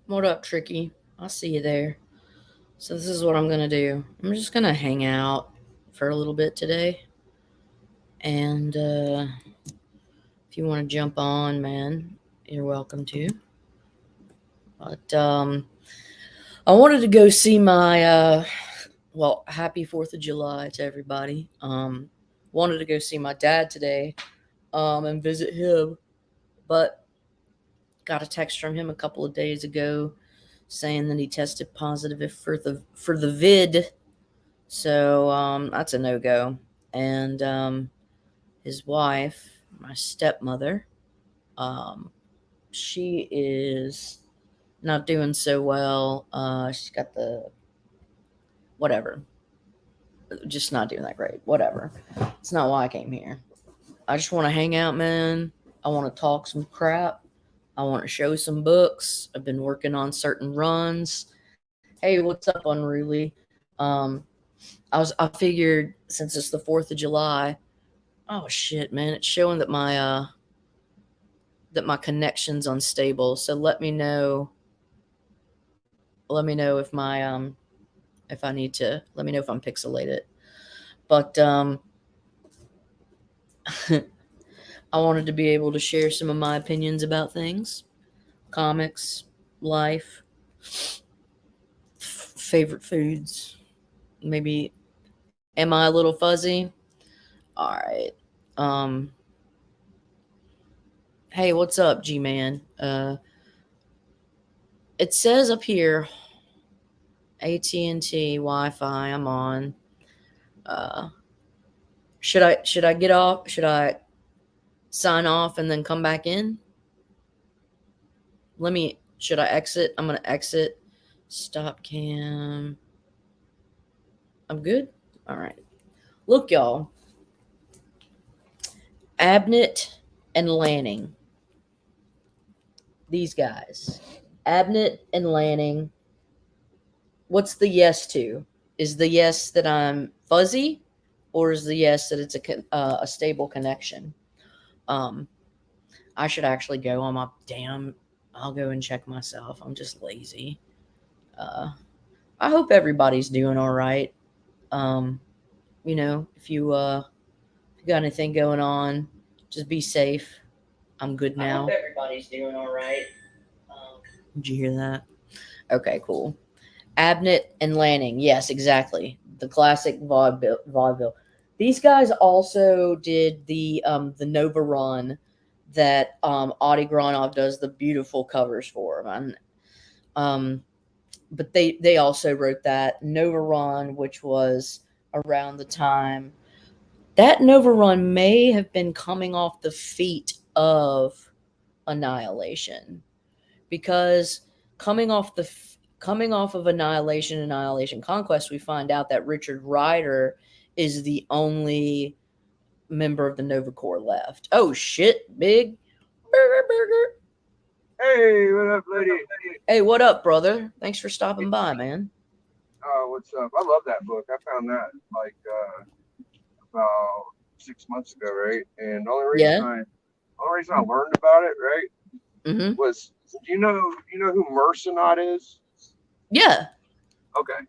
What up, Tricky? I see you there. So this is what I'm gonna do. I'm just gonna hang out for a little bit today, and if you want to jump on, man, you're welcome to. But I wanted to go see my happy 4th of July to everybody. Wanted to go see my dad today, and visit him, but got a text from him a couple of days ago saying that he tested positive for the vid. So that's a no go. And his wife, my stepmother, um, she is not doing so well. She's got the whatever, just not doing that great. Whatever. It's not why I came here. I just want to hang out, man. I want to talk some crap. I want to show some books. I've been working on certain runs. Hey, what's up, Unruly? Um, I figured since it's the 4th of July. Oh shit, man! It's showing that my connection's unstable. So let me know. Let me know if my if I need to. Let me know if I'm pixelated. But I wanted to be able to share some of my opinions about things, comics, life, favorite foods. Maybe am I a little fuzzy? All right. Um. Hey, what's up, G man? It says up here AT&T Wi-Fi. I'm on. Uh, should I get off? Should I sign off and then come back in? Should I exit? I'm gonna exit. Stop cam. I'm good. All right. Look, y'all. Abnett and Lanning. These guys. Abnett and Lanning. What's the yes to? Is the yes that I'm fuzzy, or is the yes that it's a stable connection? Um, I should actually go on my damn. I'll go and check myself. I'm just lazy. Uh, I hope everybody's doing all right. Um, if you got anything going on, just be safe. I'm good now. I hope everybody's doing all right. Did you hear that? Okay, cool. Abnett and Lanning. Yes, exactly. The classic vaudeville. These guys also did the Nova run that Audie Granov does the beautiful covers for. Um, but they also wrote that Nova run, which was around the time that Nova run may have been coming off the feet of Annihilation, because coming off coming off of Annihilation Conquest, we find out that Richard Rider is the only member of the Nova Corps left. Oh shit, big burger. Hey, what up, lady? Hey, what up, brother? Thanks for stopping by, man. What's up? I love that book. I found that like about 6 months ago, right? And Yeah. only reason I learned about it, right, Mm-hmm. was you know who Mercenot is? Yeah. Okay,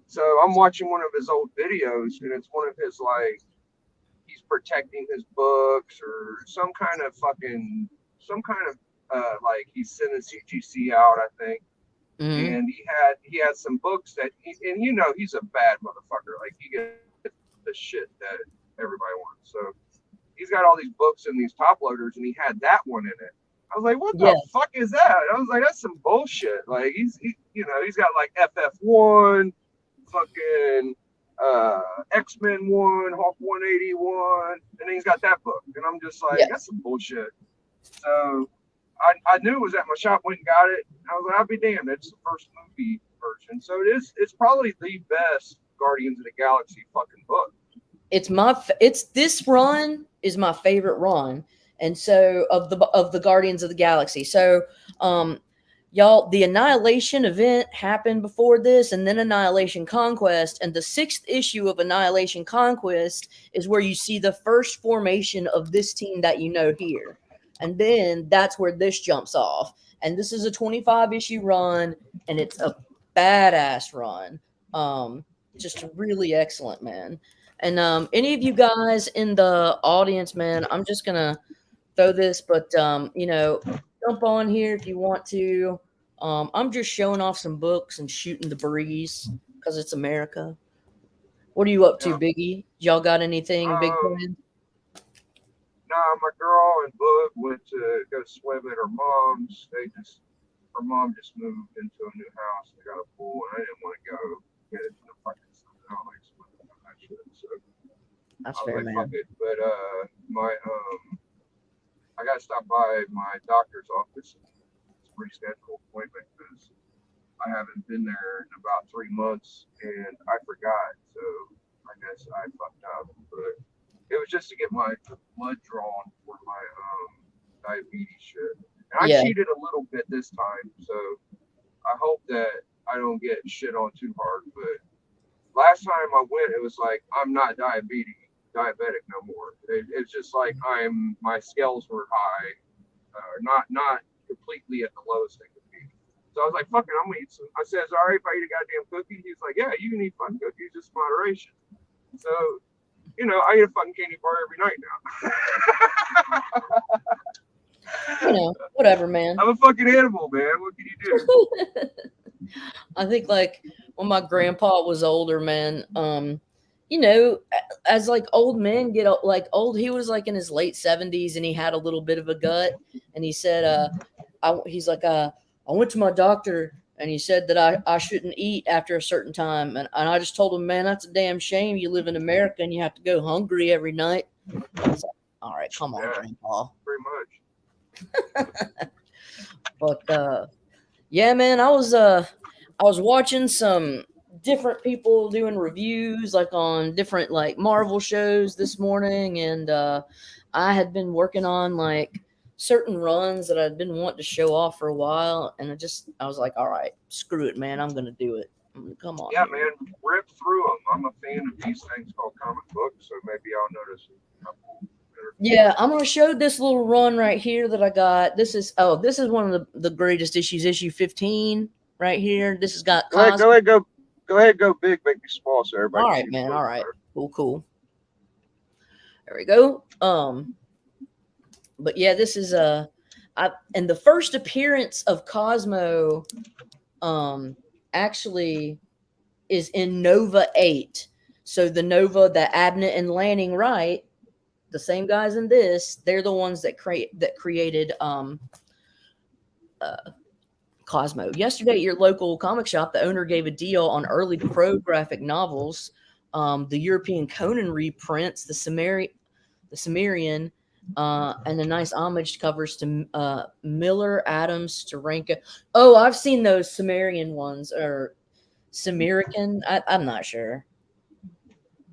so I'm watching one of his old videos, and it's one of his like he's protecting his books or some kind of like he's sending CGC out, I think. Mm-hmm. And he had some books and he's a bad motherfucker. Like he gets the shit that everybody wants. So he's got all these books and these top loaders, and he had that one in it. I was like, what the Yeah. fuck is that? I was like, that's some bullshit. Like he's got like FF1, fucking X-Men 1, Hawk 181, and then he's got that book, and I'm just like, Yeah. that's some bullshit. So I knew it was at my shop, went and got it. I was like, I'll be damned. It's the first movie version. So it's probably the best Guardians of the Galaxy fucking book. It's this run is my favorite run, and so of the Guardians of the Galaxy. So, um, y'all, the Annihilation event happened before this, and then Annihilation Conquest, and the 6th issue of Annihilation Conquest is where you see the first formation of this team that you know here, and then that's where this jumps off. And this is a 25 issue run, and it's a badass run. Just really excellent, man. And any of you guys in the audience, man, I'm just gonna throw this, but jump on here if you want to. I'm just showing off some books and shooting the breeze because it's America. What are you up to, Yeah. Biggie? Y'all got anything big Um, planned? nah, my girl and Boog went to go swim at her mom's. Her mom just moved into a new house. They got a pool, and I didn't want to go get into the fucking stuff. I don't like swimming and that shit. So I That's was fair, like, fuck man. it. But my I got to stop by my doctor's office and reschedule appointment because I haven't been there in about 3 months and I forgot. So I guess I fucked up. But it was just to get my blood drawn for my diabetes shit. And I Yeah, cheated a little bit this time, so I hope that I don't get shit on too hard. But last time I went, it was like I'm not diabetic no more. It's just like my scales were high, not completely at the lowest they could be. So I was like, fuck it, I'm gonna eat some. I said, it's all right if I eat a goddamn cookie. He's like, yeah, you can eat fucking cookies, just moderation. So I eat a fucking candy bar every night now. whatever, man. I'm a fucking animal, man. What can you do? I think like when my grandpa was older, man, as like old men get like old, he was like in his late 70s and he had a little bit of a gut, and he said, he's like, I went to my doctor and he said that I shouldn't eat after a certain time, and I just told him, man, that's a damn shame. You live in America and you have to go hungry every night. It's like, all right, come on, Yeah, grandpa. pretty much. But yeah, man, I was watching some different people doing reviews like on different like Marvel shows this morning, and I had been working on like certain runs that I'd been wanting to show off for a while, and I was like, all right, screw it, man, I'm gonna do it. Come on Yeah, here. man, rip through them. I'm a fan of these things called comic books, so maybe I'll notice a couple that are cool. Yeah, I'm gonna show this little run right here that I got. This is one of the greatest issues, issue 15 right here. This has got Go ahead, Cos. go ahead, go ahead, go big, make me small so everybody All can right, see the man. book All right. better. Cool, cool. There we go. But yeah, this is and the first appearance of Cosmo actually is in Nova 8. So the Nova that Abnett and Lanning write, the same guys in this, they're the ones that created uh Cosmo. Yesterday at your local comic shop, the owner gave a deal on early Crow graphic novels, the European Conan reprints, the Sumerian, and a nice homage covers to Miller, Adams, Steranka. Oh, I've seen those Sumerian ones, or Sumerican. I'm not sure.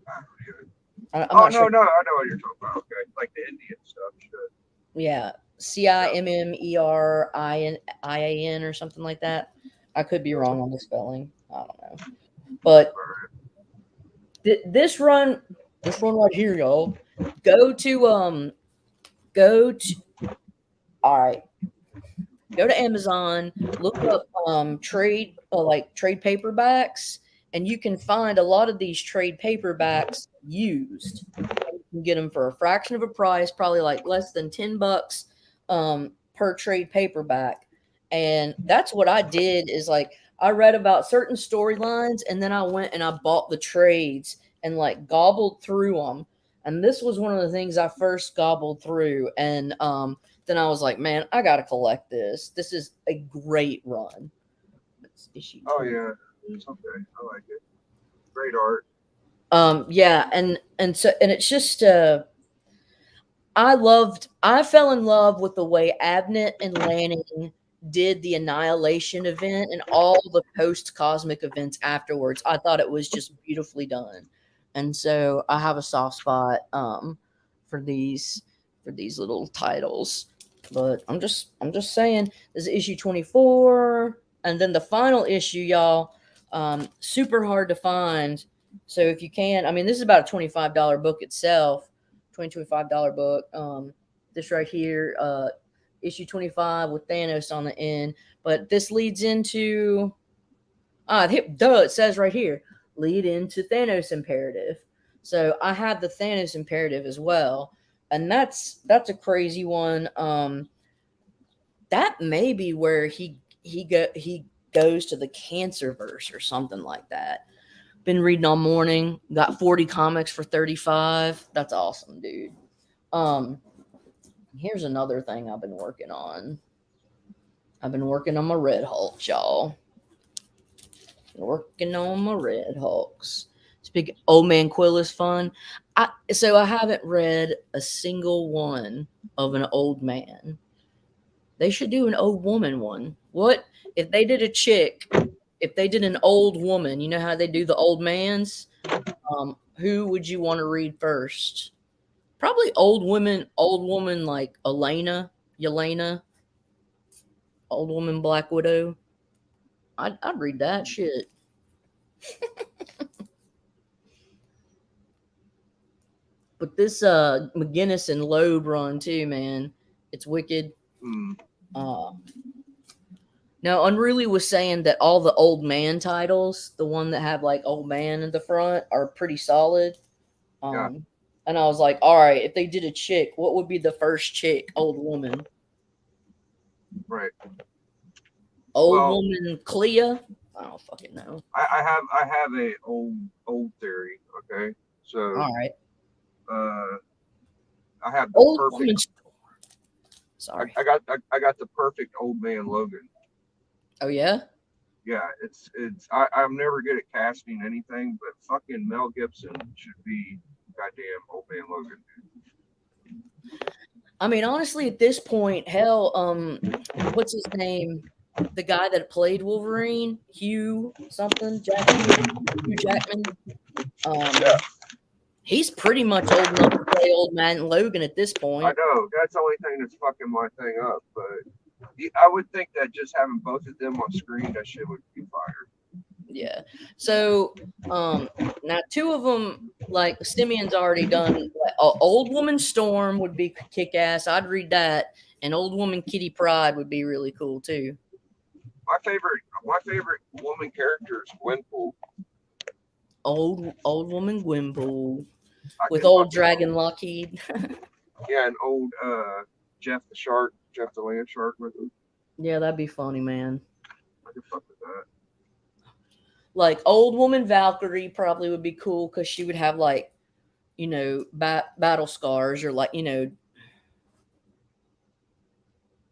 I don't even- I'm Oh not no, sure. no, I know what you're talking about. Okay, like the Indian stuff. Shit. Yeah, Yeah. Cimmerin or something like that. I could be Uh, wrong on the spelling. I don't know. But all right. this run, right here, y'all. Go to go to all right. Go to Amazon, look up trade paperbacks, and you can find a lot of these trade paperbacks used. You can get them for a fraction of a price, probably like less than $10 per trade paperback. And that's what I did is like I read about certain storylines and then I went and I bought the trades and like gobbled through them. And this was one of the things I first gobbled through. And then I was like, man, I gotta collect this. This is a great run. It's issue Oh 20. yeah, it's okay. I like it. Great art. Yeah, and it's just I fell in love with the way Abnett and Lanning did the Annihilation event and all the post cosmic events afterwards. I thought it was just beautifully done. And so I have a soft spot for these little titles. But I'm just saying this is issue 24, and then the final issue, y'all, super hard to find. So if you can, I mean, this is about a $25 book itself, $25 book. This right here issue 25 with Thanos on the end. But this leads into it says right here, lead into Thanos imperative. So I have the Thanos imperative as well, and that's a crazy one. That may be where he goes to the Cancer verse or something like that. Been reading all morning. Got 40 comics for 35. That's awesome, dude. Um, Here's another thing I've been working on. I've been working on my Red Hulk, y'all. Working on my Red Hulks. Speaking, Old Man Quill is fun. I haven't read a single one of an old man. They should do an old woman one. What if they did a chick? If they did an old woman, you know how they do the old man's. Who would you want to read first? Probably old woman like Yelena, old woman Black Widow. I'd read that shit. But this McGinnis and Loeb run too, man. It's wicked. Mm. Now Unruly was saying that all the old man titles, the one that have like old man in the front, are pretty solid. Yeah. And I was like, all right, if they did a chick, what would be the first chick? Old woman. Right. Old woman Clea? I don't fucking know. I have a old theory. Okay, so All right. I have the Old perfect. woman. Sorry. I got the perfect old man Logan. Oh yeah. Yeah, I'm never good at casting anything, but fucking Mel Gibson should be goddamn old man Logan. I mean, honestly, at this point, hell, what's his name? The guy that played Wolverine, Hugh Jackman. Yeah. He's pretty much old enough to play old man Logan at this point. I know that's the only thing that's fucking my thing up, but I would think that just having both of them on screen, that shit would be fire. Yeah. So now two of them, like Simeon's already done. Like, Old Woman Storm would be kick ass. I'd read that, and Old Woman Kitty Pryde would be really cool too. My favorite woman character is Gwenpool. Old Woman Gwenpool with old Dragon Lockheed. Yeah, and old Jeff the Land Shark with him. Yeah, that'd be funny, man. I could fuck with that. Like Old Woman Valkyrie probably would be cool because she would have like, battle scars or like,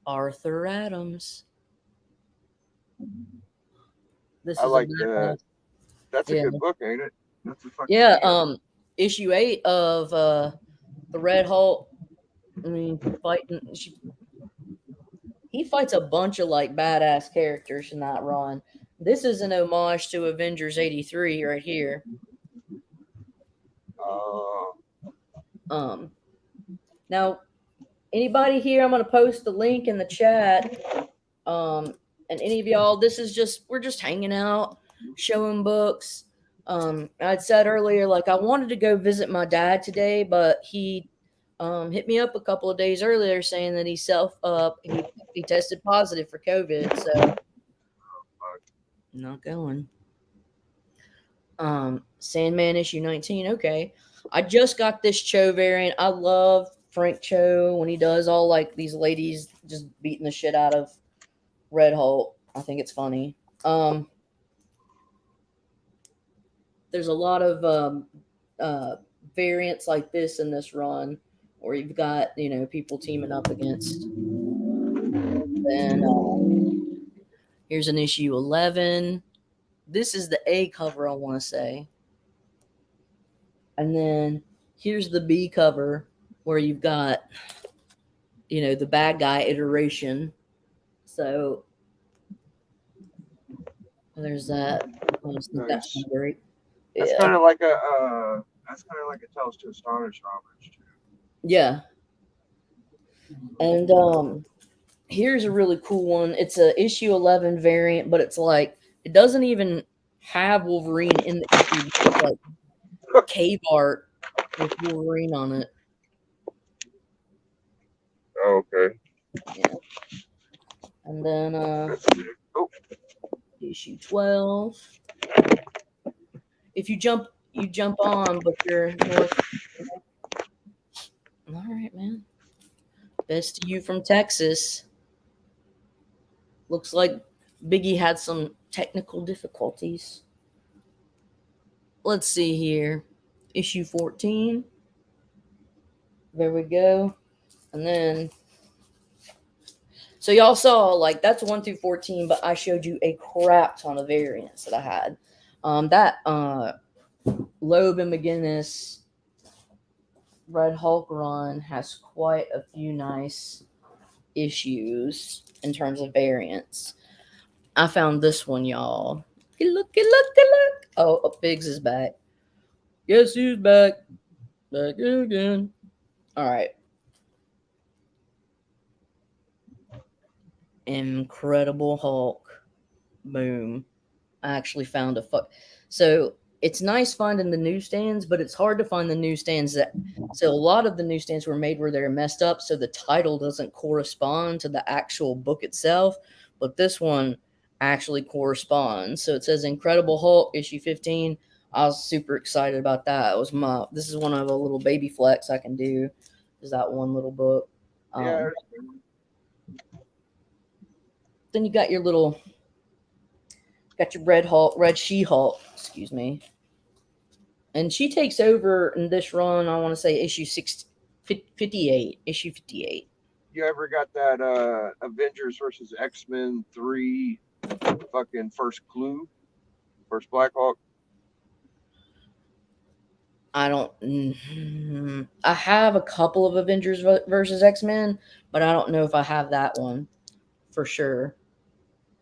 Arthur Adams. I like that. That's a good book, ain't it? That's a fucking issue 8 of the Red Hulk. I mean, he fights a bunch of like badass characters in that run. This is an homage to Avengers 83 right here. Now, anybody here, I'm going to post the link in the chat. And any of y'all, we're just hanging out, showing books. I'd said earlier, like I wanted to go visit my dad today, but he hit me up a couple of days earlier saying that he tested positive for COVID, so not going. Sandman issue 19. Okay, I just got this Cho variant. I love Frank Cho when he does all like these ladies just beating the shit out of Red Hulk. I think it's funny. There's a lot of variants like this in this run, where you've got people teaming up against. Then here's an issue 11. This is the A cover, I want to say. And then here's the B cover, where you've got the bad guy iteration. So there's that. Nice. That's great. That's kind of like a Tales to Astonish homage too. Yeah. And here's a really cool one. It's a issue 11 variant, but it's like it doesn't even have Wolverine in the issue. It's like cave art with Wolverine on it. Oh, okay. Yeah. And then That's good. Oh, issue 12. If you jump on, but you're north. All right, man. Best to you from Texas. Looks like Biggie had some technical difficulties. Let's see here. Issue 14. There we go. And then, so y'all saw, like, that's 1 through 14, but I showed you a crap ton of variants that I had. That Loeb and McGinnis Red Hulk run has quite a few nice issues in terms of variants. I found this one, y'all. Look, look, look. Oh, Biggs is back. Yes, he's back. Back again. All right. Incredible Hulk. Boom. I actually found a so it's nice finding the newsstands, but it's hard to find the newsstands that. So a lot of the newsstands were made where they're messed up, so the title doesn't correspond to the actual book itself. But this one actually corresponds. So it says Incredible Hulk issue 15. I was super excited about that. It was my. This is one of a little baby flex I can do. Is that one little book? yeah. Then you got your little. Got your Red Hulk, Red She Hulk. Excuse me. And she takes over in this run. I want to say issue 58, issue 58. You ever got that Avengers versus X-Men 3 fucking first clue? First Black Hawk? I don't. I have a couple of Avengers versus X-Men, but I don't know if I have that one for sure.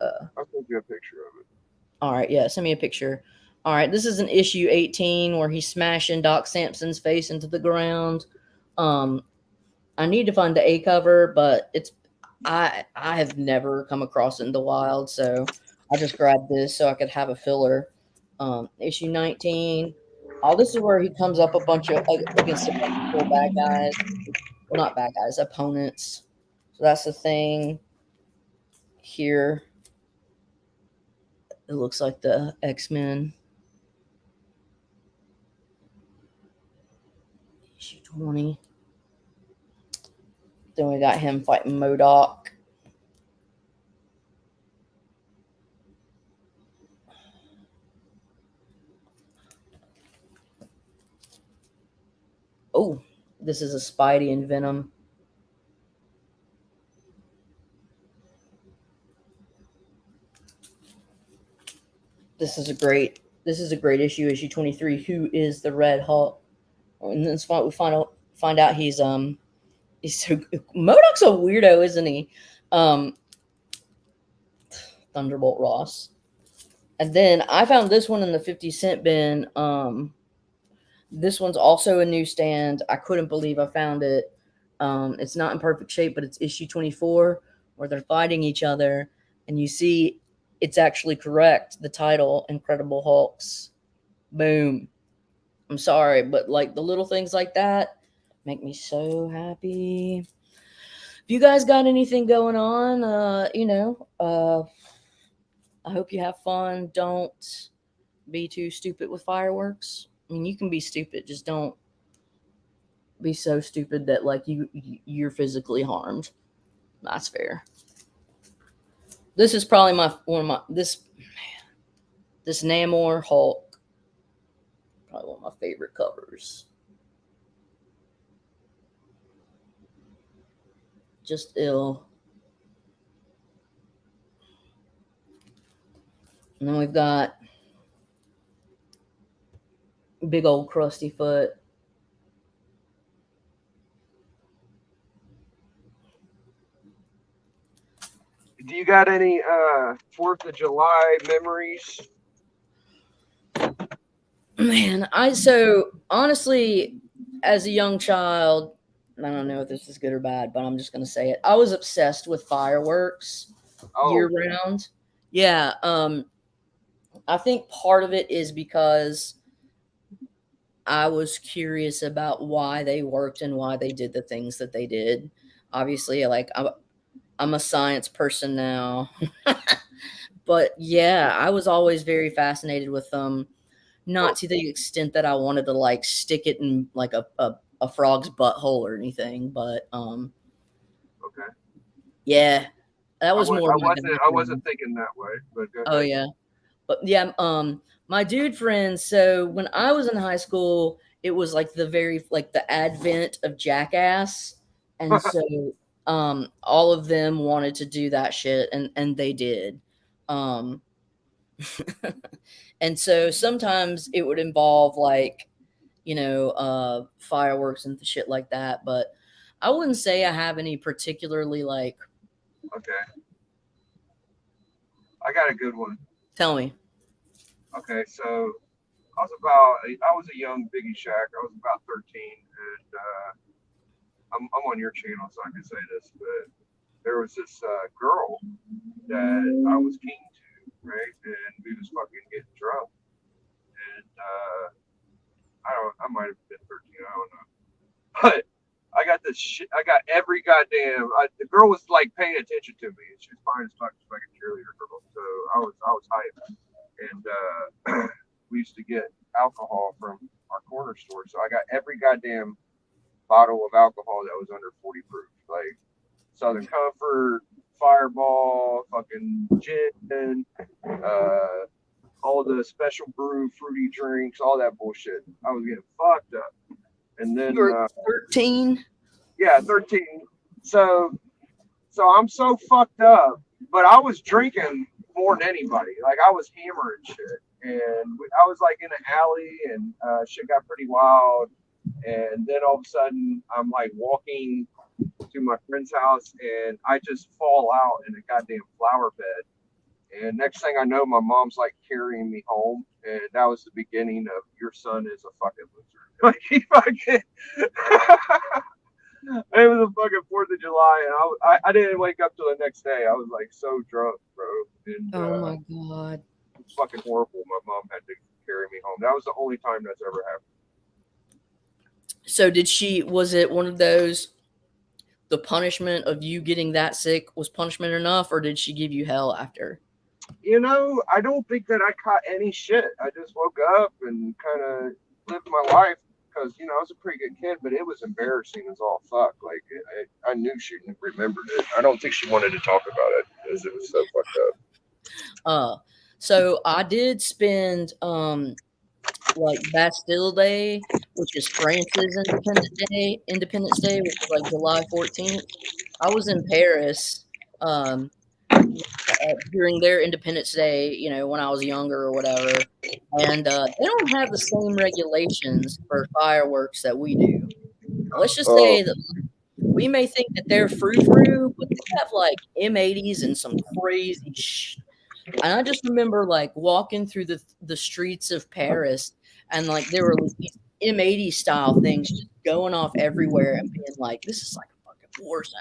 I'll send you a picture of it. All right, yeah, send me a picture. All right, this is an issue 18 where he's smashing Doc Samson's face into the ground. Um, I need to find the A cover, but I have never come across it in the wild, so I just grabbed this so I could have a filler. Issue 19. Oh, this is where he comes up a bunch of against a bunch of cool bad guys. Well, not bad guys, opponents. So that's the thing here. It looks like the X-Men. Issue 20. Then we got him fighting MODOK. Oh, this is a Spidey and Venom. This is a great issue, issue 23. Who is the Red Hulk? And then we find out he's so MODOK's a weirdo, isn't he? Um Thunderbolt Ross. And then I found this one in the 50-cent bin. This one's also a newsstand. I couldn't believe I found it. It's not in perfect shape, but it's issue 24 where they're fighting each other. And you see it's actually correct. The title, Incredible Hulks. Boom. I'm sorry, but like the little things like that make me so happy. If you guys got anything going on, I hope you have fun. Don't be too stupid with fireworks. I mean, you can be stupid, just don't be so stupid that like you're physically harmed. That's fair. This is probably my one of my this Namor Hulk, probably one of my favorite covers. Just ill. And then we've got big old crusty foot. Do you got any 4th of July memories? Man, so honestly, as a young child, I don't know if this is good or bad, but I'm just gonna say it. I was obsessed with fireworks year Oh, round. Yeah, I think part of it is because I was curious about why they worked and why they did the things that they did. Obviously, like I'm a science person now. But yeah, I was always very fascinated with them. Not Oh, to the extent that I wanted to like stick it in like a frog's butthole or anything, but okay. yeah, that I was was more my guy I wasn't friend. thinking that way, but go Oh ahead. yeah. But yeah, my dude friends, so when I was in high school, it was like the very like the advent of Jackass. And so all of them wanted to do that shit and they did. Um and so sometimes it would involve like, fireworks and shit like that, but I wouldn't say I have any particularly like Okay, I got a good one. tell me. Okay, so I was a young Biggie Shack. I was about 13, and I'm on your channel, so I can say this, but there was this girl that I was keen to, right? And we was fucking getting drunk, and I might have been 13, I don't know, but I got this shit. I got every goddamn. The girl was like paying attention to me. She was fine as fuck, just like a cheerleader girl. So I was hyped, and we used to get alcohol from our corner store. So I got every goddamn bottle of alcohol that was under 40 proof, like Southern Comfort, Fireball, fucking gin, uh, all the special brew, fruity drinks, all that bullshit. I was getting fucked up, and You then were 13? yeah, 13. So I'm so fucked up, but I was drinking more than anybody. Like I was hammering shit, and I was like in an alley, and shit got pretty wild. And then all of a sudden, I'm like walking to my friend's house, and I just fall out in a goddamn flower bed. And next thing I know, my mom's like carrying me home, and that was the beginning of your son is a fucking loser. Like he fucking. It was a fucking 4th of July, and I didn't wake up till the next day. I was like so drunk, bro, and Oh my god. it was fucking horrible. My mom had to carry me home. That was the only time that's ever happened. So was it one of those, the punishment of you getting that sick was punishment enough, or did she give you hell after? I don't think that I caught any shit. I just woke up and kind of lived my life because I was a pretty good kid, but it was embarrassing as all fuck. Like I knew she remembered it. I don't think she wanted to talk about it because it was so fucked up. Uh, so I did spend like Bastille Day, which is France's Independence Day, which is like July 14th. I was in Paris um during their Independence Day, when I was younger or whatever. And they don't have the same regulations for fireworks that we do. Let's just Oh, say that we may think that they're frou frou, but they have like M80s and some crazy and I just remember like walking through the streets of Paris, and like there were these M80 style things just going off everywhere and being like, this is like a fucking war zone.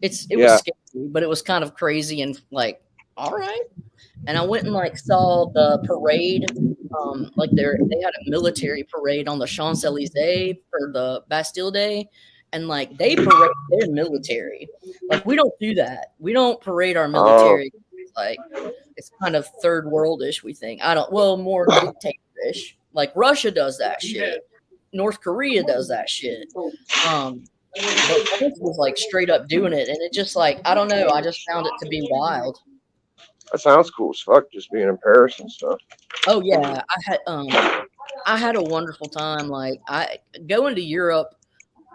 It was yeah. scary, but it was kind of crazy and like, all right. And I went and like saw the parade. Like they had a military parade on the Champs Elysees for the Bastille Day, and like they parade their military. Like we don't do that. We don't parade our Oh, military. Like it's kind of third worldish. We think I don't. Well, more dictatorish. Like Russia does that shit. North Korea does that shit. Um, but France was like straight up doing it, and it just like I don't know. I just found it to be wild. that sounds cool as fuck. Just being in Paris and stuff. Oh yeah, I had a wonderful time. Like I going to Europe,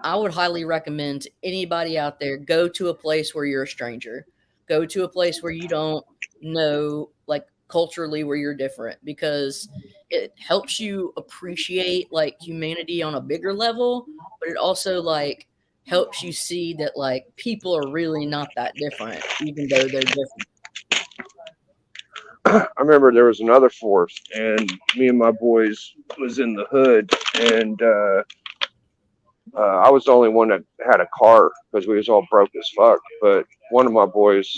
I would highly recommend to anybody out there, go to a place where you're a stranger. Go to a place where you don't know, like culturally where you're different, because it helps you appreciate like humanity on a bigger level, but it also like helps you see that like people are really not that different even though they're different. I remember there was another force, and me and my boys was in the hood, and I was the only one that had a car because we was all broke as fuck. But one of my boys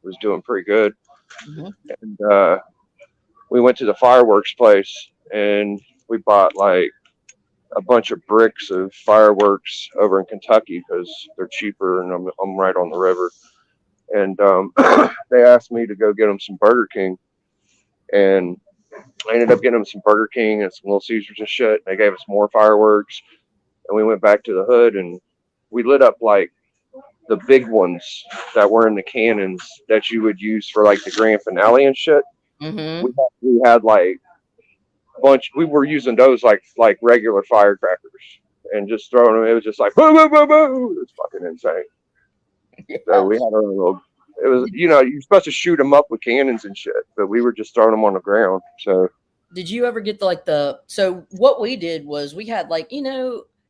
was doing pretty good, Mhm. and we went to the fireworks place, and we bought like a bunch of bricks of fireworks over in Kentucky because they're cheaper, and I'm right on the river. and they asked me to go get them some Burger King, and I ended up getting them some Burger King and some Little Caesars and shit. They gave us more fireworks, and we went back to the hood and we lit up like the big ones that were in the cannons that you would use for like the grand finale and shit. Mm-hmm. We had like bunch. We were using those like regular firecrackers and just throwing them. It was just like boo boo boo boo. It's fucking insane. So Yeah. we had our own little. It was you're supposed to shoot them up with cannons and shit, but we were just throwing them on the ground. So Did you ever get the like the so what we did was we had like,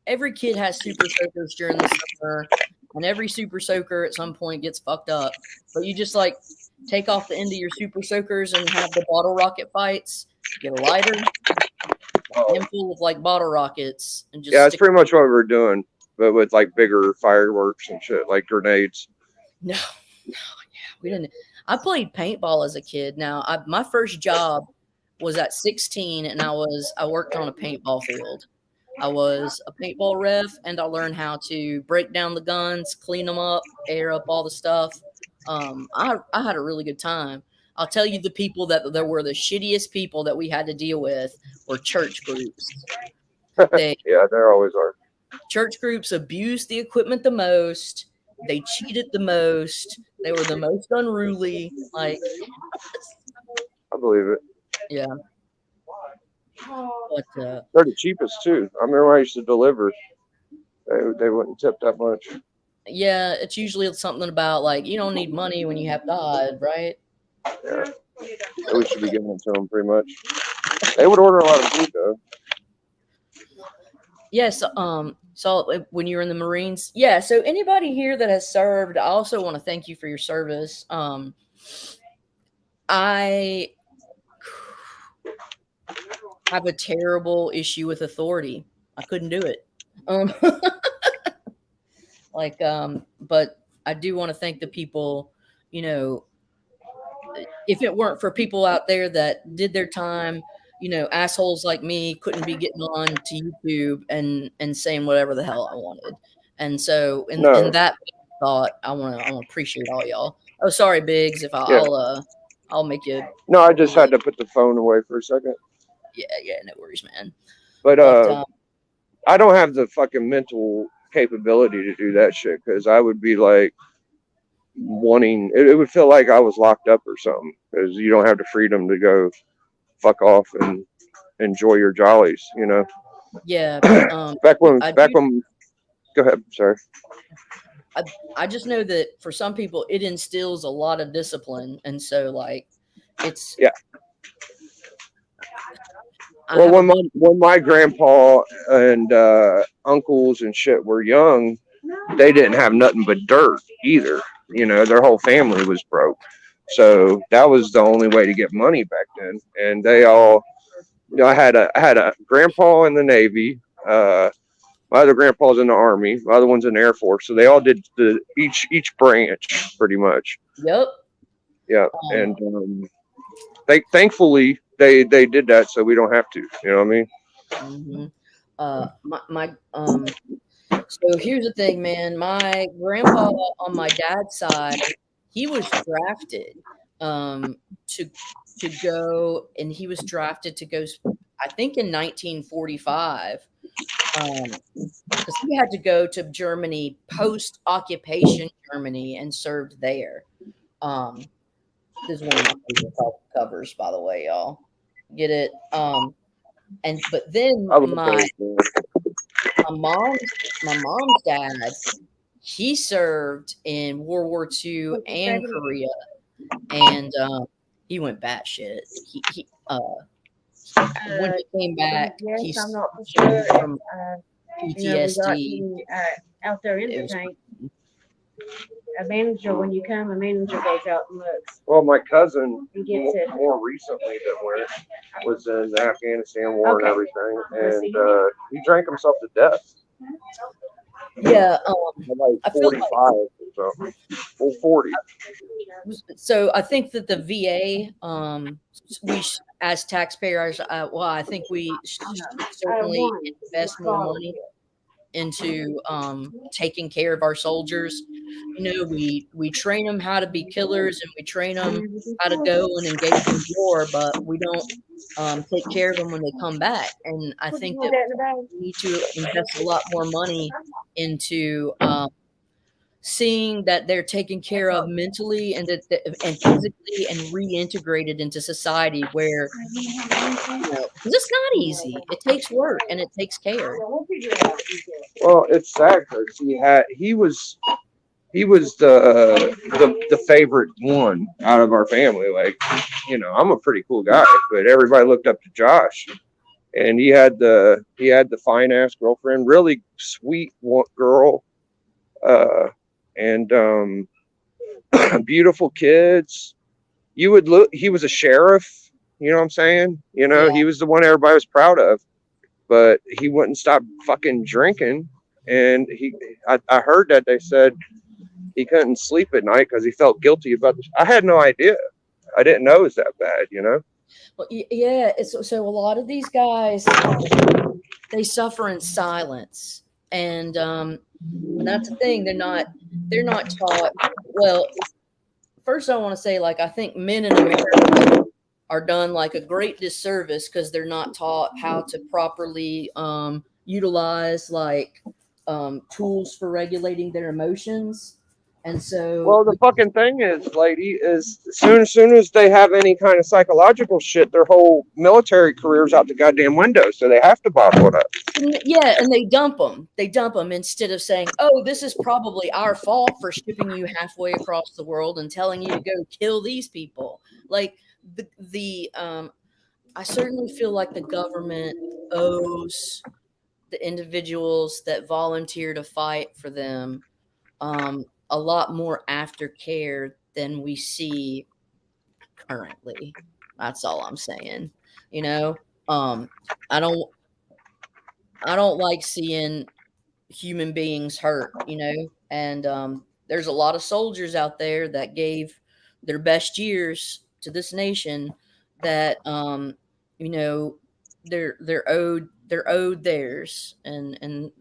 every kid has super soakers during the summer, and every super soaker at some point gets fucked up. But you just like take off the end of your super soakers and have the bottle rocket fights. Get a lighter, handful of like bottle rockets, and just yeah, that's stick. pretty much what we were doing, but with like bigger fireworks and shit, like grenades. No, we didn't. I played paintball as a kid. Now, my first job was at 16, and I worked on a paintball field. I was a paintball ref, and I learned how to break down the guns, clean them up, air up all the stuff. I had a really good time. I'll tell you, the people that there were the shittiest people that we had to deal with were church groups. They Yeah, there always are. Church groups abused the equipment the most. They cheated the most. They were the most unruly. Like, I believe it. yeah, but They're the cheapest too. I remember I used to deliver. They wouldn't tip that much. yeah, it's usually something about like you don't need money when you have God, right? Yeah, so we should be giving it to them pretty much. They would order a lot of food though. Yes. So when you were in the Marines, yeah. So anybody here that has served, I also want to thank you for your service. I have a terrible issue with authority. I couldn't do it. Um, but I do want to thank the people, you know, if it weren't for people out there that did their time, assholes like me couldn't be getting on to YouTube and saying whatever the hell I wanted. And so in No, that thought, I want to appreciate all y'all. Oh, sorry, Biggs, if yeah, I'll make you no. I just had really. to put the phone away for a second. Yeah, yeah, no worries, man. But But I don't have the fucking mental capability to do that shit because I would be like wanting. It would feel like I was locked up or something because you don't have the freedom to go fuck off and enjoy your jollies. yeah, I Back do. when. Go ahead. Sorry. I, I just know that for some people it instills a lot of discipline, and so like it's Yeah. I Well, have a when my grandpa and uncles and shit were young, they didn't have nothing but dirt either. Their whole family was broke, so that was the only way to get money back then. And they all, I had a grandpa in the Navy. My other grandpa's in the Army. My other one's in the Air Force. So they all did each branch pretty much. Yep. Yeah, Um, and they thankfully they did that so we don't have to. You know what I mean? mhm. So here's the thing, man. My grandpa on my dad's side, he was drafted um, to go, and he was drafted to go. I think in 1945, because he had to go to Germany post occupation Germany and served there. Um, this is one of my favorite covers, by the way, y'all. Get it? And but then I love my those. Man. my mom's my mom's dad, he served in World War II and Korea, and he went batshit. When he came back, he Yes, I'm not for suffered sure. from We got PTSD. you out there in It the was tank. A manager, when you come, a manager goes out and looks Well, my cousin and gets it. more recently than where was in the Afghanistan war and Okay. everything, and he drank himself to death yeah. at like I feel 45 or something. Well, 40. so. I think that the VA, as taxpayers, well, I think we should certainly One, invest more money. into taking care of our soldiers. You know, we train them how to be killers, and we train them how to go and engage in war, but we don't take care of them when they come back. And I What you think want that that in the bag? we need to invest a lot more money into seeing that they're taken care of mentally and and physically and reintegrated into society where, you know, because it's not easy. It takes work and it takes care. Yeah, we'll figure it out. Well, it's sad because he was the favorite one out of our family. Like, I'm a pretty cool guy, but everybody looked up to Josh, and he had the fine ass girlfriend, really sweet girl, uh, and beautiful kids. You would look. He was a sheriff. You know what I'm saying? Yeah. He was the one everybody was proud of, but he wouldn't stop fucking drinking. And I heard that they said he couldn't sleep at night because he felt guilty about this. I had no idea. I didn't know it was that bad. Well, yeah. So a lot of these guys, they suffer in silence, and that's the thing. They're not taught. Well, first I want to say, like, I think men in America are done like a great disservice because they're not taught how to properly utilize like tools for regulating their emotions. And so, Well, the fucking thing is, lady, is soon as they have any kind of psychological shit, their whole military career's out the goddamn window. So they have to bottle it up. yeah, and they dump them. They dump them instead of saying, "Oh, this is probably our fault for shipping you halfway across the world and telling you to go kill these people." Like the I certainly feel like the government owes the individuals that volunteer to fight for them a lot more aftercare than we see currently. That's all I'm saying. You know, um, I don't I don't like seeing human beings hurt. You know, and there's a lot of soldiers out there that gave their best years to this nation that you know they're owed theirs, and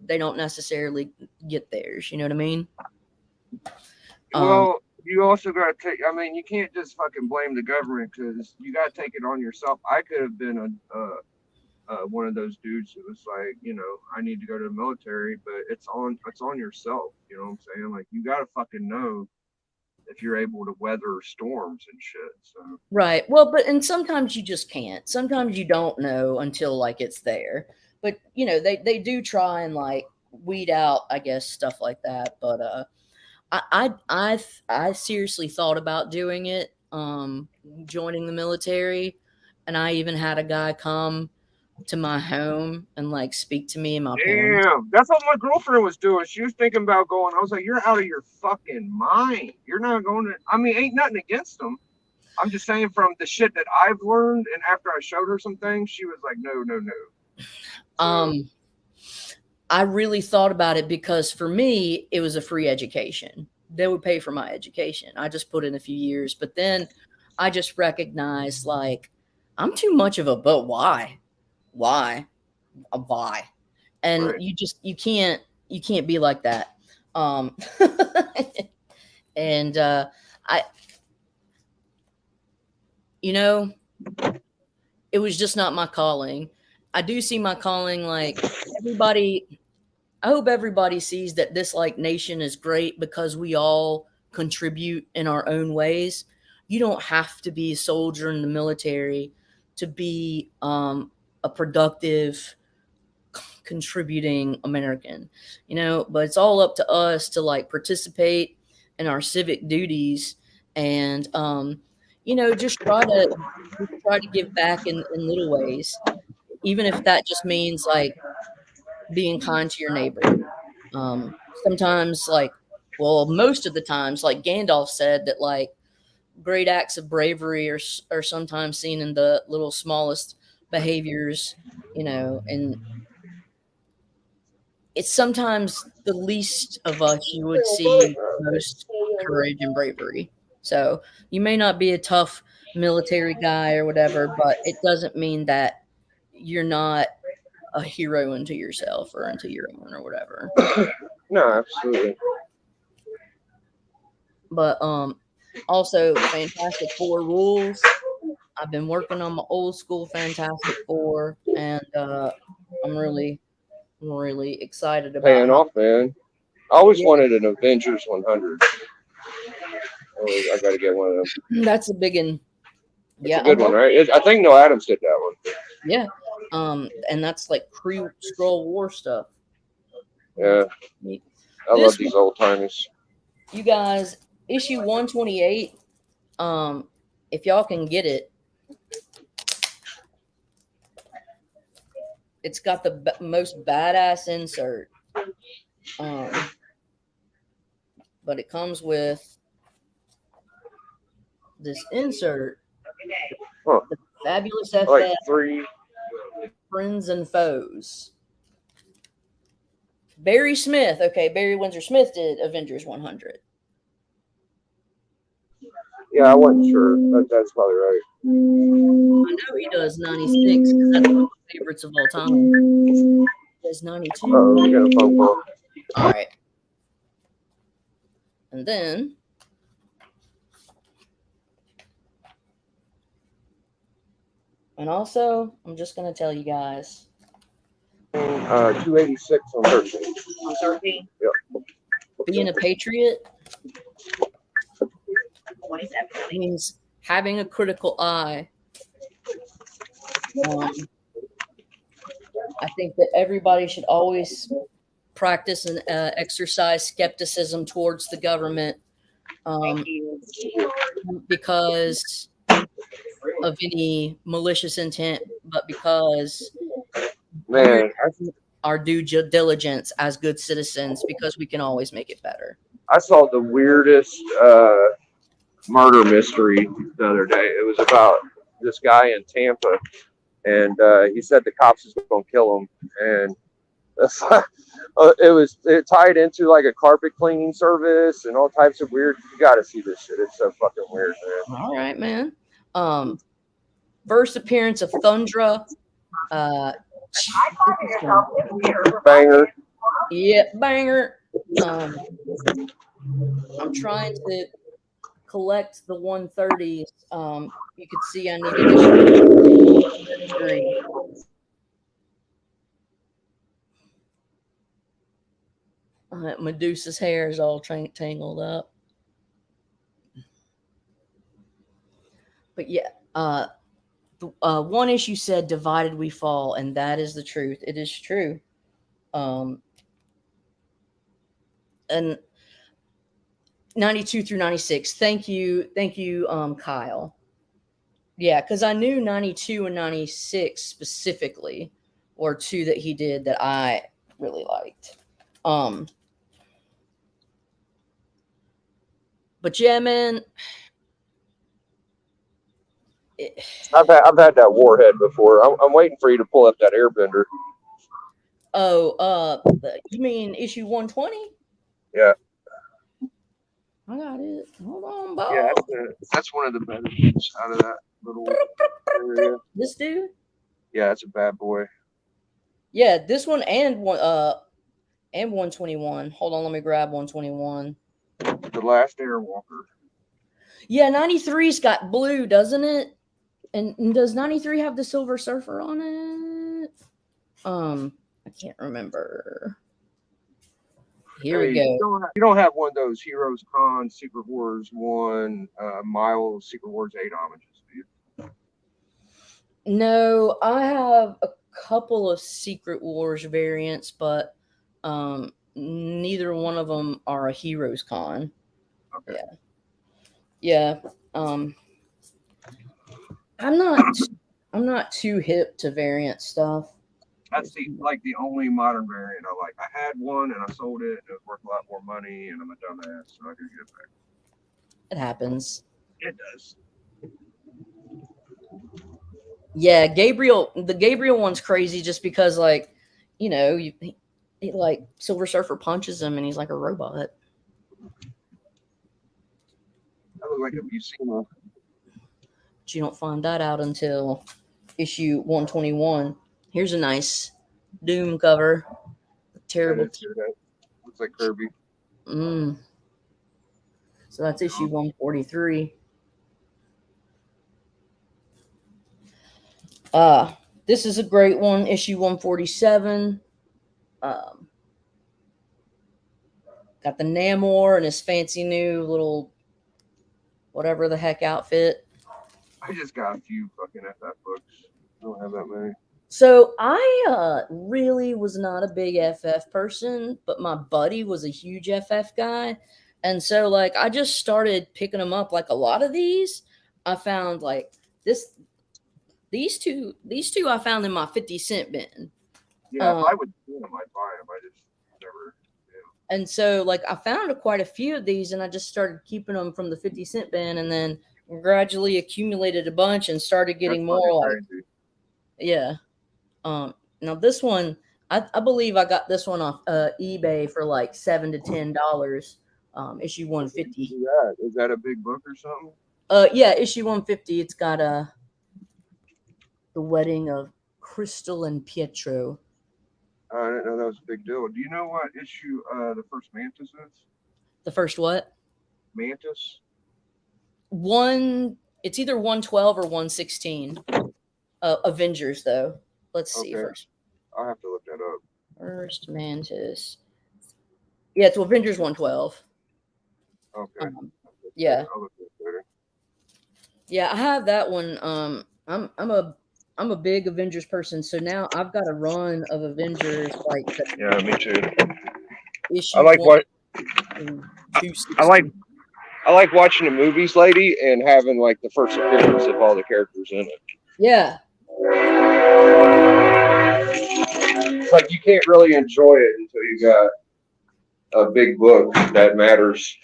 they don't necessarily get theirs. You know what I mean? Um, Well, you also got to take. I mean, you can't just fucking blame the government because you got to take it on yourself. I could have been one of those dudes that was like, I need to go to the military, but it's on yourself. You know what I'm saying? Like, you got to fucking know if you're able to weather storms and shit. So Right. Well, but and sometimes you just can't. Sometimes you don't know until like it's there. But you know, they do try and like weed out, I guess, stuff like that. But I seriously thought about doing it, joining the military, and I even had a guy come to my home and like speak to me and my parents. damn, that's what my girlfriend was doing. She was thinking about going. I was like, you're out of your fucking mind. You're not going to. I mean, ain't nothing against them. I'm just saying from the shit that I've learned, and after I showed her some things, she was like, no, no, no. So Um, I really thought about it because for me, it was a free education. They would pay for my education. I just put in a few years, but then I just recognized like I'm too much of a but why? Why? Why? And right. you can't be like that. Um and I you know, it was just not my calling. I do see my calling like everybody I hope everybody sees that this like nation is great because we all contribute in our own ways. You don't have to be a soldier in the military to be a productive, contributing American, but it's all up to us to like participate in our civic duties and, just try to give back in little ways, even if that just means like being kind to your neighbor. Sometimes, like, well, most of the times, like Gandalf said, that like great acts of bravery are sometimes seen in the little smallest behaviors, and it's sometimes the least of us you would see most courage and bravery. So you may not be a tough military guy or whatever, but it doesn't mean that you're not a hero into yourself or into your own or whatever. No, absolutely. But also Fantastic Four rules. I've been working on my old school Fantastic Four, and I'm really excited about Paying how. off, man. I always Yeah, wanted an Avengers 100. I got to get one of them. that's a big one. It's Yeah, a good one, right? I think No Adams did that one. yeah, and that's like Kree Skrull War stuff. Yeah, Neat. I love This these old timers. you guys, issue 128. If y'all can get it, it's got the most badass insert. But it comes with this insert, Huh. the Fabulous Like FF 3. Friends and Foes. Barry Smith. Okay, Barry Windsor Smith did Avengers 100. Yeah, I wasn't sure. That's probably right. I know he does 96 because that's one of my favorites of all time. He does 92. Oh, we got a phone call. All right. And then also, I'm just going to tell you guys. 286 on 13. On 13? Yeah. Being a patriot 27. means having a critical eye. I think that everybody should always practice and exercise skepticism towards the government, Thank you. because of any malicious intent, but because Man, our due diligence as good citizens, because we can always make it better. I saw the weirdest murder mystery the other day. It was about this guy in Tampa, and he said the cops was going to kill him, and it tied into like a carpet cleaning service and all types of weird. You got to see this shit. It's so fucking weird, man. All right, man. First appearance of Thundra. Banger. Yeah, banger. I'm trying to collect the 130s. You could see I needed to green. Medusa's hair is all tangled up. But yeah, one issue said "Divided we fall," and that is the truth. It is true. And 92 through 96. Thank you, Kyle. Yeah, because I knew 92 and 96 specifically were two that he did that I really liked. But yeah, man. I've had that warhead before. I'm waiting for you to pull up that airbender. Oh, you mean issue 120? Yeah. I got it. Hold on, Bob. Yeah, that's one of the better things out of that little area. This dude? Yeah, that's a bad boy. Yeah, this one and 121. Hold on, let me grab 121. The Last Airwalker. Yeah, 93's got blue, doesn't it? And does 93 have the Silver Surfer on it? I can't remember. Here we go. You don't have one of those Heroes Con Secret Wars 1 Miles Secret Wars 8 homages, do you? No, I have a couple of Secret Wars variants, but neither one of them are a Heroes Con. Okay. Yeah. I'm not too hip to variant stuff. That's the only modern variant I like. I had one and I sold it, and it was worth a lot more money, and I'm a dumbass, so I could get it back. It happens. It does. Yeah, the Gabriel one's crazy just because, like, you know, he like Silver Surfer punches him and he's like a robot. I look like a Buscema. But you don't find that out until issue 121. Here's a nice Doom cover. That Terrible. is true. That looks like Kirby. So that's issue 143. This is a great one, issue 147. Um, got the Namor and his fancy new little whatever the heck outfit. I just got a few fucking FF books. I don't have that many. So I really was not a big FF person, but my buddy was a huge FF guy. And so like I just started picking them up. Like a lot of these I found like these two I found in my 50 cent bin. Yeah, if I would see them, I'd buy them. I just never. And so like I found quite a few of these and I just started keeping them from the 50 cent bin and then gradually accumulated a bunch and started getting more like crazy. yeah. Now this one I believe I got this one off eBay for like $7 to $10. Issue 150. Is that a big book or something? Yeah, issue 150. It's got the wedding of Crystal and Pietro. I didn't know that was a big deal. Do you know what issue the first Mantis is? The first what? Mantis. It's either 112 or 116. Avengers though. Let's see first. I'll have to look that up. First Mantis. Yeah, it's Avengers 112. Okay. Yeah. I'll look at it later. Yeah, I have that one. I'm a big Avengers person, so now I've got a run of Avengers like yeah, me too. Issue I like what I like watching the movies, lady, and having like the first appearance of all the characters in it. Yeah. Like you can't really enjoy it until you got a big book that matters.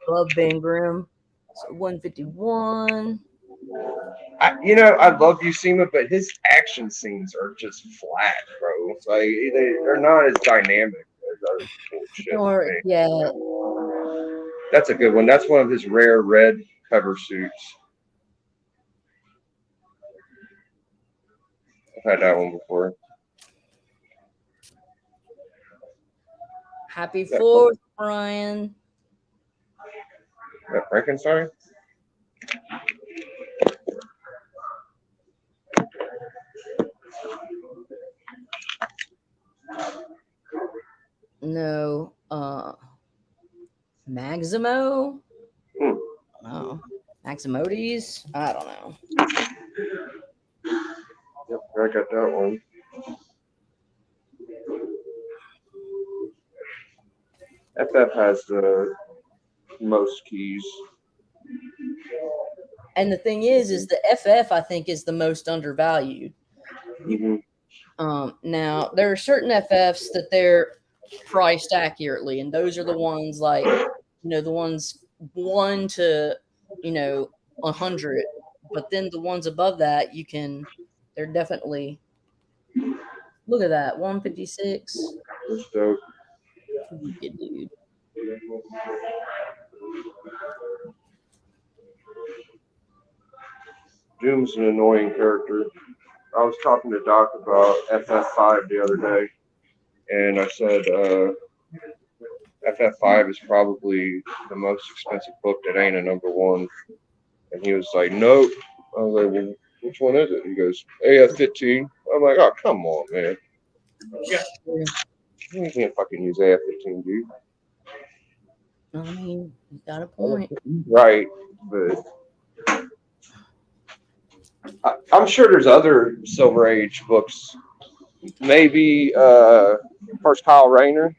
Love Ben Grimm. So 151. I love Buscema, but his action scenes are just flat, bro. Like they're not as dynamic as other people's shit. Yeah. That's a good one. That's one of his rare red cover suits. I've had that one before. Happy 4th, Brian. That Frankenstein? No. Maximo? Oh. Maximodes? I don't know. Yep, I got that one. FF has the most keys. And the thing is the FF I think is the most undervalued. Mm-hmm. Now there are certain FFs that they're priced accurately, and those are the ones like the ones 1 to 100. But then the ones above that they're definitely look at that 156. That's dope. Good dude. Doom's an annoying character. I was talking to Doc about FF5 the other day, and I said FF5 is probably the most expensive book that ain't a number one. And he was like, nope. I was like, well, which one is it? He goes, AF15. I'm like, oh, come on, man. Yeah. You can't fucking use AF15, dude. I mean, you got a point. Right, but I'm sure there's other Silver Age books. Maybe first Kyle Rayner,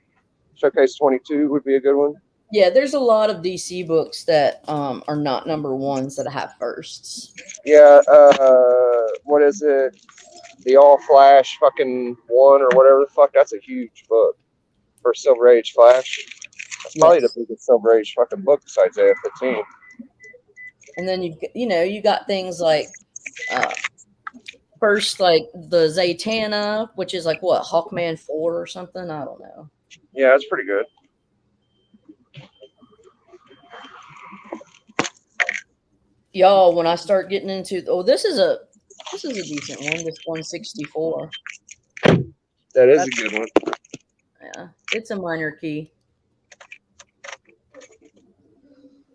Showcase 22 would be a good one. Yeah, there's a lot of DC books that are not number ones that have firsts. Yeah, what is it? The All Flash fucking one or whatever the fuck. That's a huge book for Silver Age Flash. That's probably the biggest Silver Age fucking book besides AF-15. And then you got things like first like the Zatanna, which is like what Hawkman 4 or something. I don't know. Yeah, that's pretty good. Y'all, when I start getting into this is This is a decent one. This 164. That is a good one. Yeah, it's a minor key.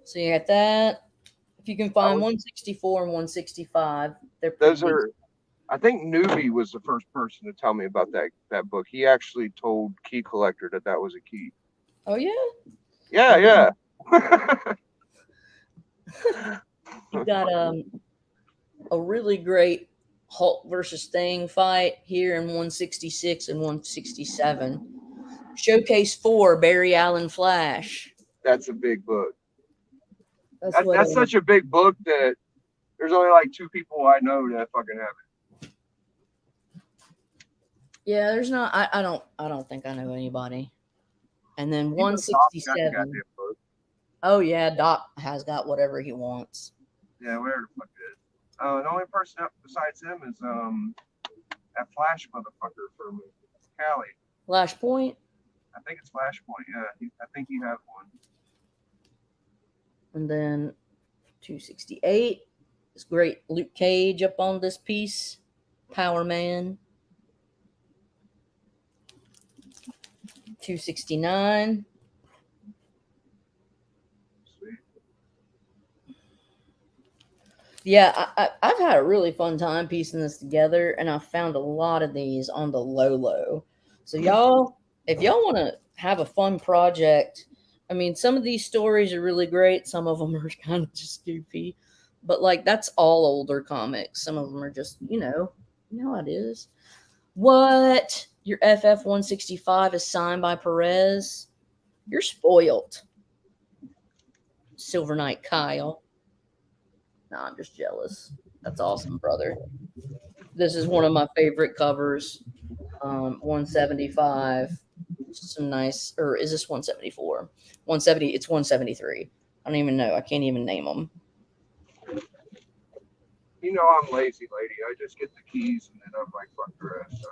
So you got that. If you can find 164 and 165, they're pretty Those are. I think Newbie was the first person to tell me about that book. He actually told Key Collector that was a key. Oh yeah. Yeah. You got a really great Hulk versus Thing fight here in 166 and 167. Showcase 4, Barry Allen Flash. That's a big book. That's such a big book that there's only like 2 people I know that fucking have it. Yeah, there's not. I don't think I know anybody. And then 167. Oh yeah, Doc has got whatever he wants. Yeah, whatever the fuck it is. The only person up besides him is that Flash motherfucker from Cali. Flashpoint. I think it's Flashpoint. Yeah, I think he has one. And then 268. It's great Luke Cage up on this piece. Power Man. 269. Sweet. Yeah, I've had a really fun time piecing this together, and I found a lot of these on the low. So y'all, if y'all want to have a fun project, I mean, some of these stories are really great. Some of them are kind of just goofy, but like that's all older comics. Some of them are just, you know how it is. What? Your FF 165 is signed by Perez? You're spoiled. Silver Knight Kyle. Nah, I'm just jealous. That's awesome, brother. This is one of my favorite covers. 175. Some nice, or is this 174? 170. It's 173. I don't even know. I can't even name them. You know I'm lazy, lady. I just get the keys and then I'm like, fuck the rest.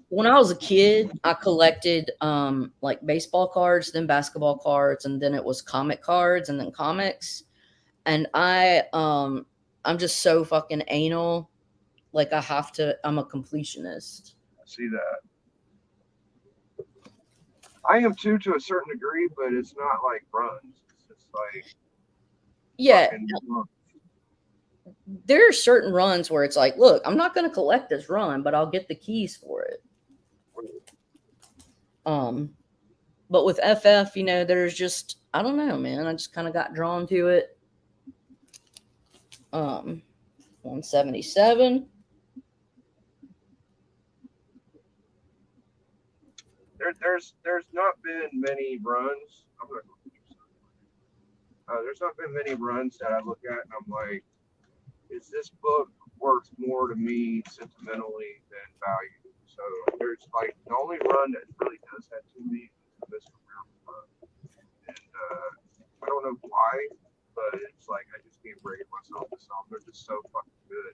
When I was a kid, I collected like baseball cards, then basketball cards, and then it was comic cards, and then comics. And I'm just so fucking anal. Like I'm a completionist. I see that. I am too, to a certain degree, but it's not like runs. It's just like, yeah. There are certain runs where it's like, look, I'm not going to collect this run, but I'll get the keys for it. But with FF, there's just, I don't know, man. I just kind of got drawn to it. 177. There's not been many runs. There's not been many runs that I look at and I'm like, is this book worth more to me sentimentally than value? So there's like the only run that really does that to me is this run. And I don't know why, but it's like I just can't break it myself to sell. They're just so fucking good.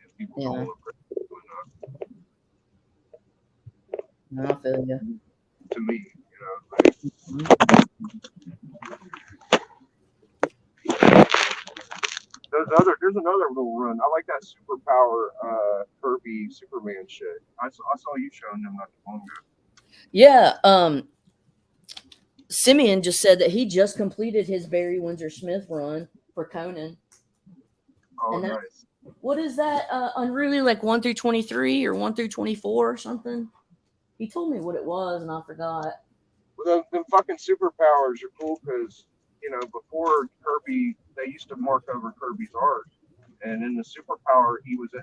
And people don't look enough. No, I feel you. To me, there's another little run. I like that superpower Kirby Superman shit. I saw you showing them not too long ago. Yeah, Simeon just said that he just completed his Barry Windsor Smith run for Conan. Oh, nice. What is that? Unruly, like 1 through 23 or 1 through 24 or something? He told me what it was, and I forgot. Well, the fucking superpowers are cool because, before Kirby, they used to mark over Kirby's art. And in the superpower, he was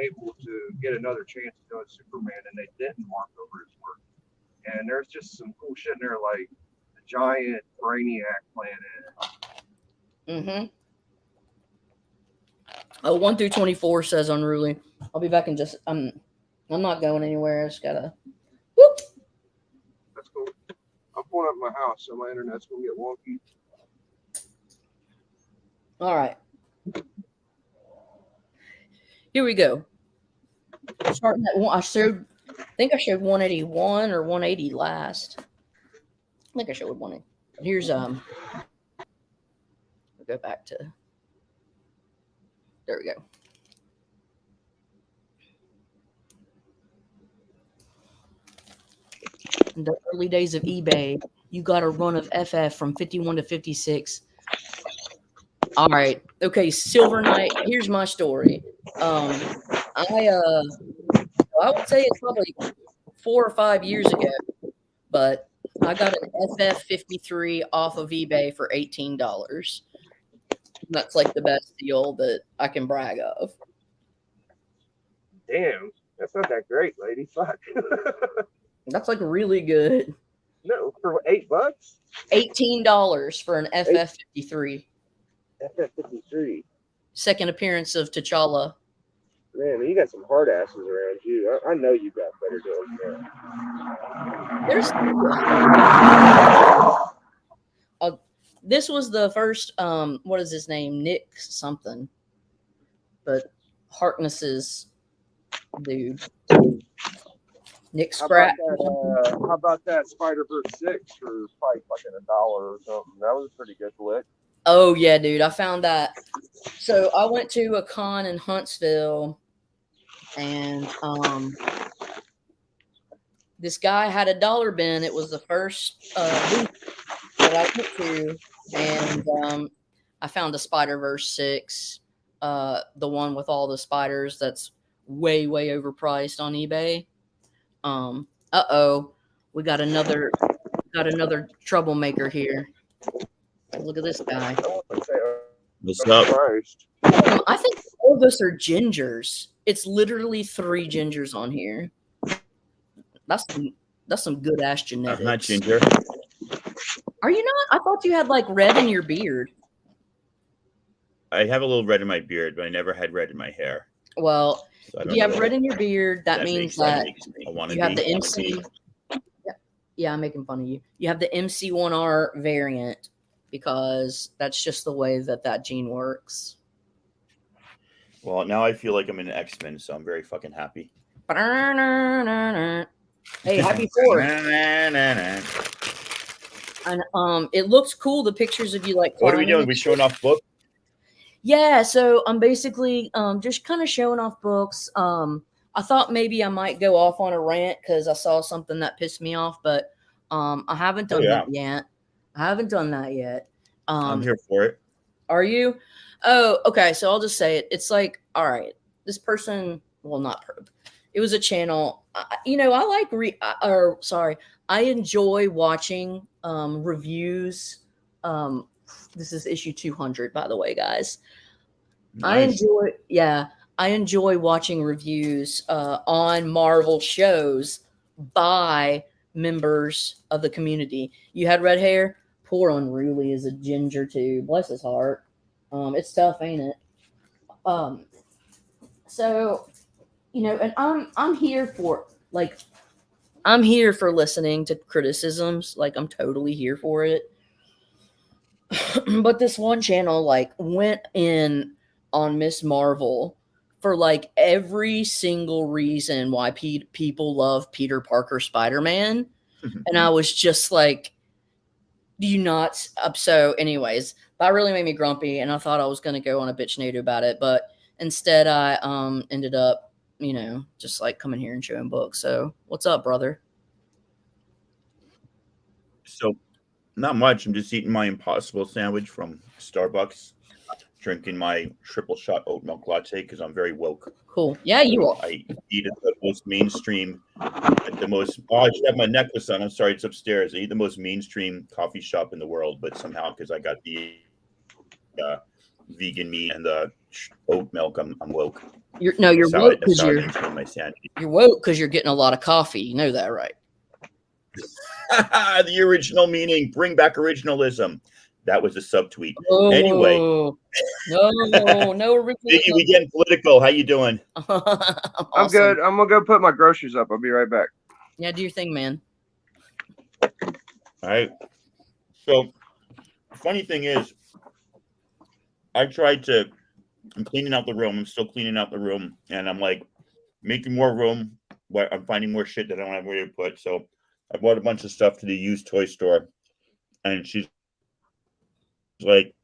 able to get another chance to do Superman, and they didn't mark over his work. And there's just some cool shit in there, like the giant Brainiac planet. Oh, 1 through 24 says Unruly. I'll be back in just. I'm not going anywhere. I just gotta. Whoop. That's cool. I'm pulling up my house, so my internet's gonna get wonky. All right. Here we go. Starting at one, I think I showed 181 or 180 last. I think I showed 180. Here's we'll go back to There we go. In the early days of eBay, you got a run of FF from 51 to 56. All right. Okay, Silver Knight. Here's my story. I would say it's probably 4 or 5 years ago, but I got an FF53 off of eBay for $18. That's like the best deal that I can brag of. Damn, that's not that great, lady. Fuck. That's like really good. No, for $8. $18 for an FF53. FF53. Second appearance of T'Challa. Man, you got some hard asses around you. I know you got better deals than There's this was the first what is his name? Nick something. But Harkness's dude. Nick Scrap. How about that Spider-Verse 6 for probably fucking $1 or something? That was a pretty good flick. Oh yeah, dude. I found that. So I went to a con in Huntsville and this guy had a dollar bin. It was the first booth that I went to, and I found a Spider-Verse 6, the one with all the spiders that's way overpriced on eBay. We got another troublemaker here. Look at this guy. What's up? I think all of us are gingers. It's literally 3 gingers on here. That's some good ass genetics. I'm not ginger. Are you not? I thought you had like red in your beard. I have a little red in my beard, but I never had red in my hair. Well, So if you have red in your beard, that means that you have the MC. Yeah, I'm making fun of you. You have the MC1R variant because that's just the way that gene works. Well, now I feel like I'm in X-Men, so I'm very fucking happy. Hey, happy 4th. And it looks cool, the pictures of you like what are we doing? We showing off books? Yeah, so I'm basically just kind of showing off books. I thought maybe I might go off on a rant because I saw something that pissed me off, but I haven't done that yet. I'm here for it. Are you? Oh, okay. So I'll just say it. It's like, all right, this person, well, not probe. It was a channel. I enjoy watching reviews. This is issue 200, by the way, guys. Nice. I enjoy watching reviews on Marvel shows by members of the community. You had red hair? Poor Unruly is a ginger too. Bless his heart. It's tough, ain't it? So, and I'm here for listening to criticisms. Like, I'm totally here for it. But this one channel went in on Miss Marvel for every single reason why people love Peter Parker Spider-Man. And I was just like, do you not? So anyways, that really made me grumpy, and I thought I was going to go on a bitch native about it, but instead I ended up, just coming here and showing books. So what's up, brother? So not much. I'm just eating my Impossible sandwich from Starbucks, drinking my triple shot oat milk latte because I'm very woke. Cool. Yeah, you are. I eat at the most mainstream, at the most. Oh, I should have my necklace on. I'm sorry, it's upstairs. I eat the most mainstream coffee shop in the world, but somehow because I got the vegan meat and the oat milk, I'm woke. You're woke because you're woke because you're getting a lot of coffee. You know that, right? The original meaning. Bring back originalism. That was a subtweet. Oh, anyway, no original. Biggie, we getting political. How you doing? Awesome. I'm good. I'm gonna go put my groceries up. I'll be right back. Yeah, do your thing, man. All right. So, funny thing is, I'm cleaning out the room. I'm still cleaning out the room, and I'm making more room. But I'm finding more shit that I don't have where to put. So, I bought a bunch of stuff to the used toy store, and she's like,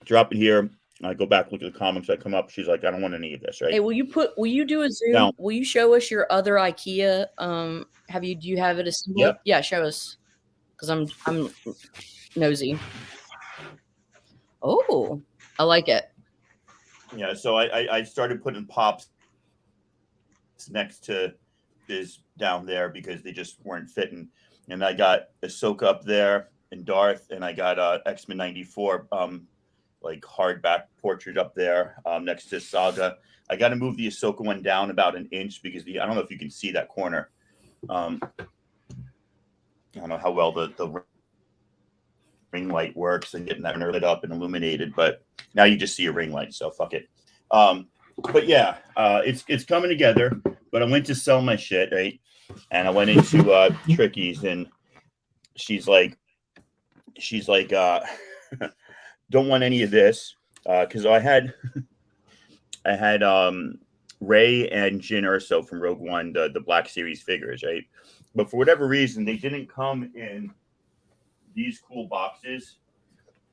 drop it here. I go back, look at the comics that come up. She's like, I don't want any of this, right? Hey, will you do a Zoom? Now, Will you show us your other IKEA? Do you have it assembled? Yep. Yeah, show us. Because I'm nosy. Oh, I like it. yeah, so I started putting pops next to this down there because they just weren't fitting. And I got Ahsoka up there and Darth, and I got X-Men 94 like hardback portrait up there next to Saga. I got to move the Ahsoka one down about an inch because I don't know if you can see that corner. I don't know how well the ring light works and getting that lit up and illuminated, but now you just see a ring light, so fuck it. But yeah, it's coming together. But I went to sell my shit, right? And I went into Tricky's, and she's like, don't want any of this because I had Ray and Jyn Erso from Rogue One, the Black Series figures, right? But for whatever reason, they didn't come in these cool boxes.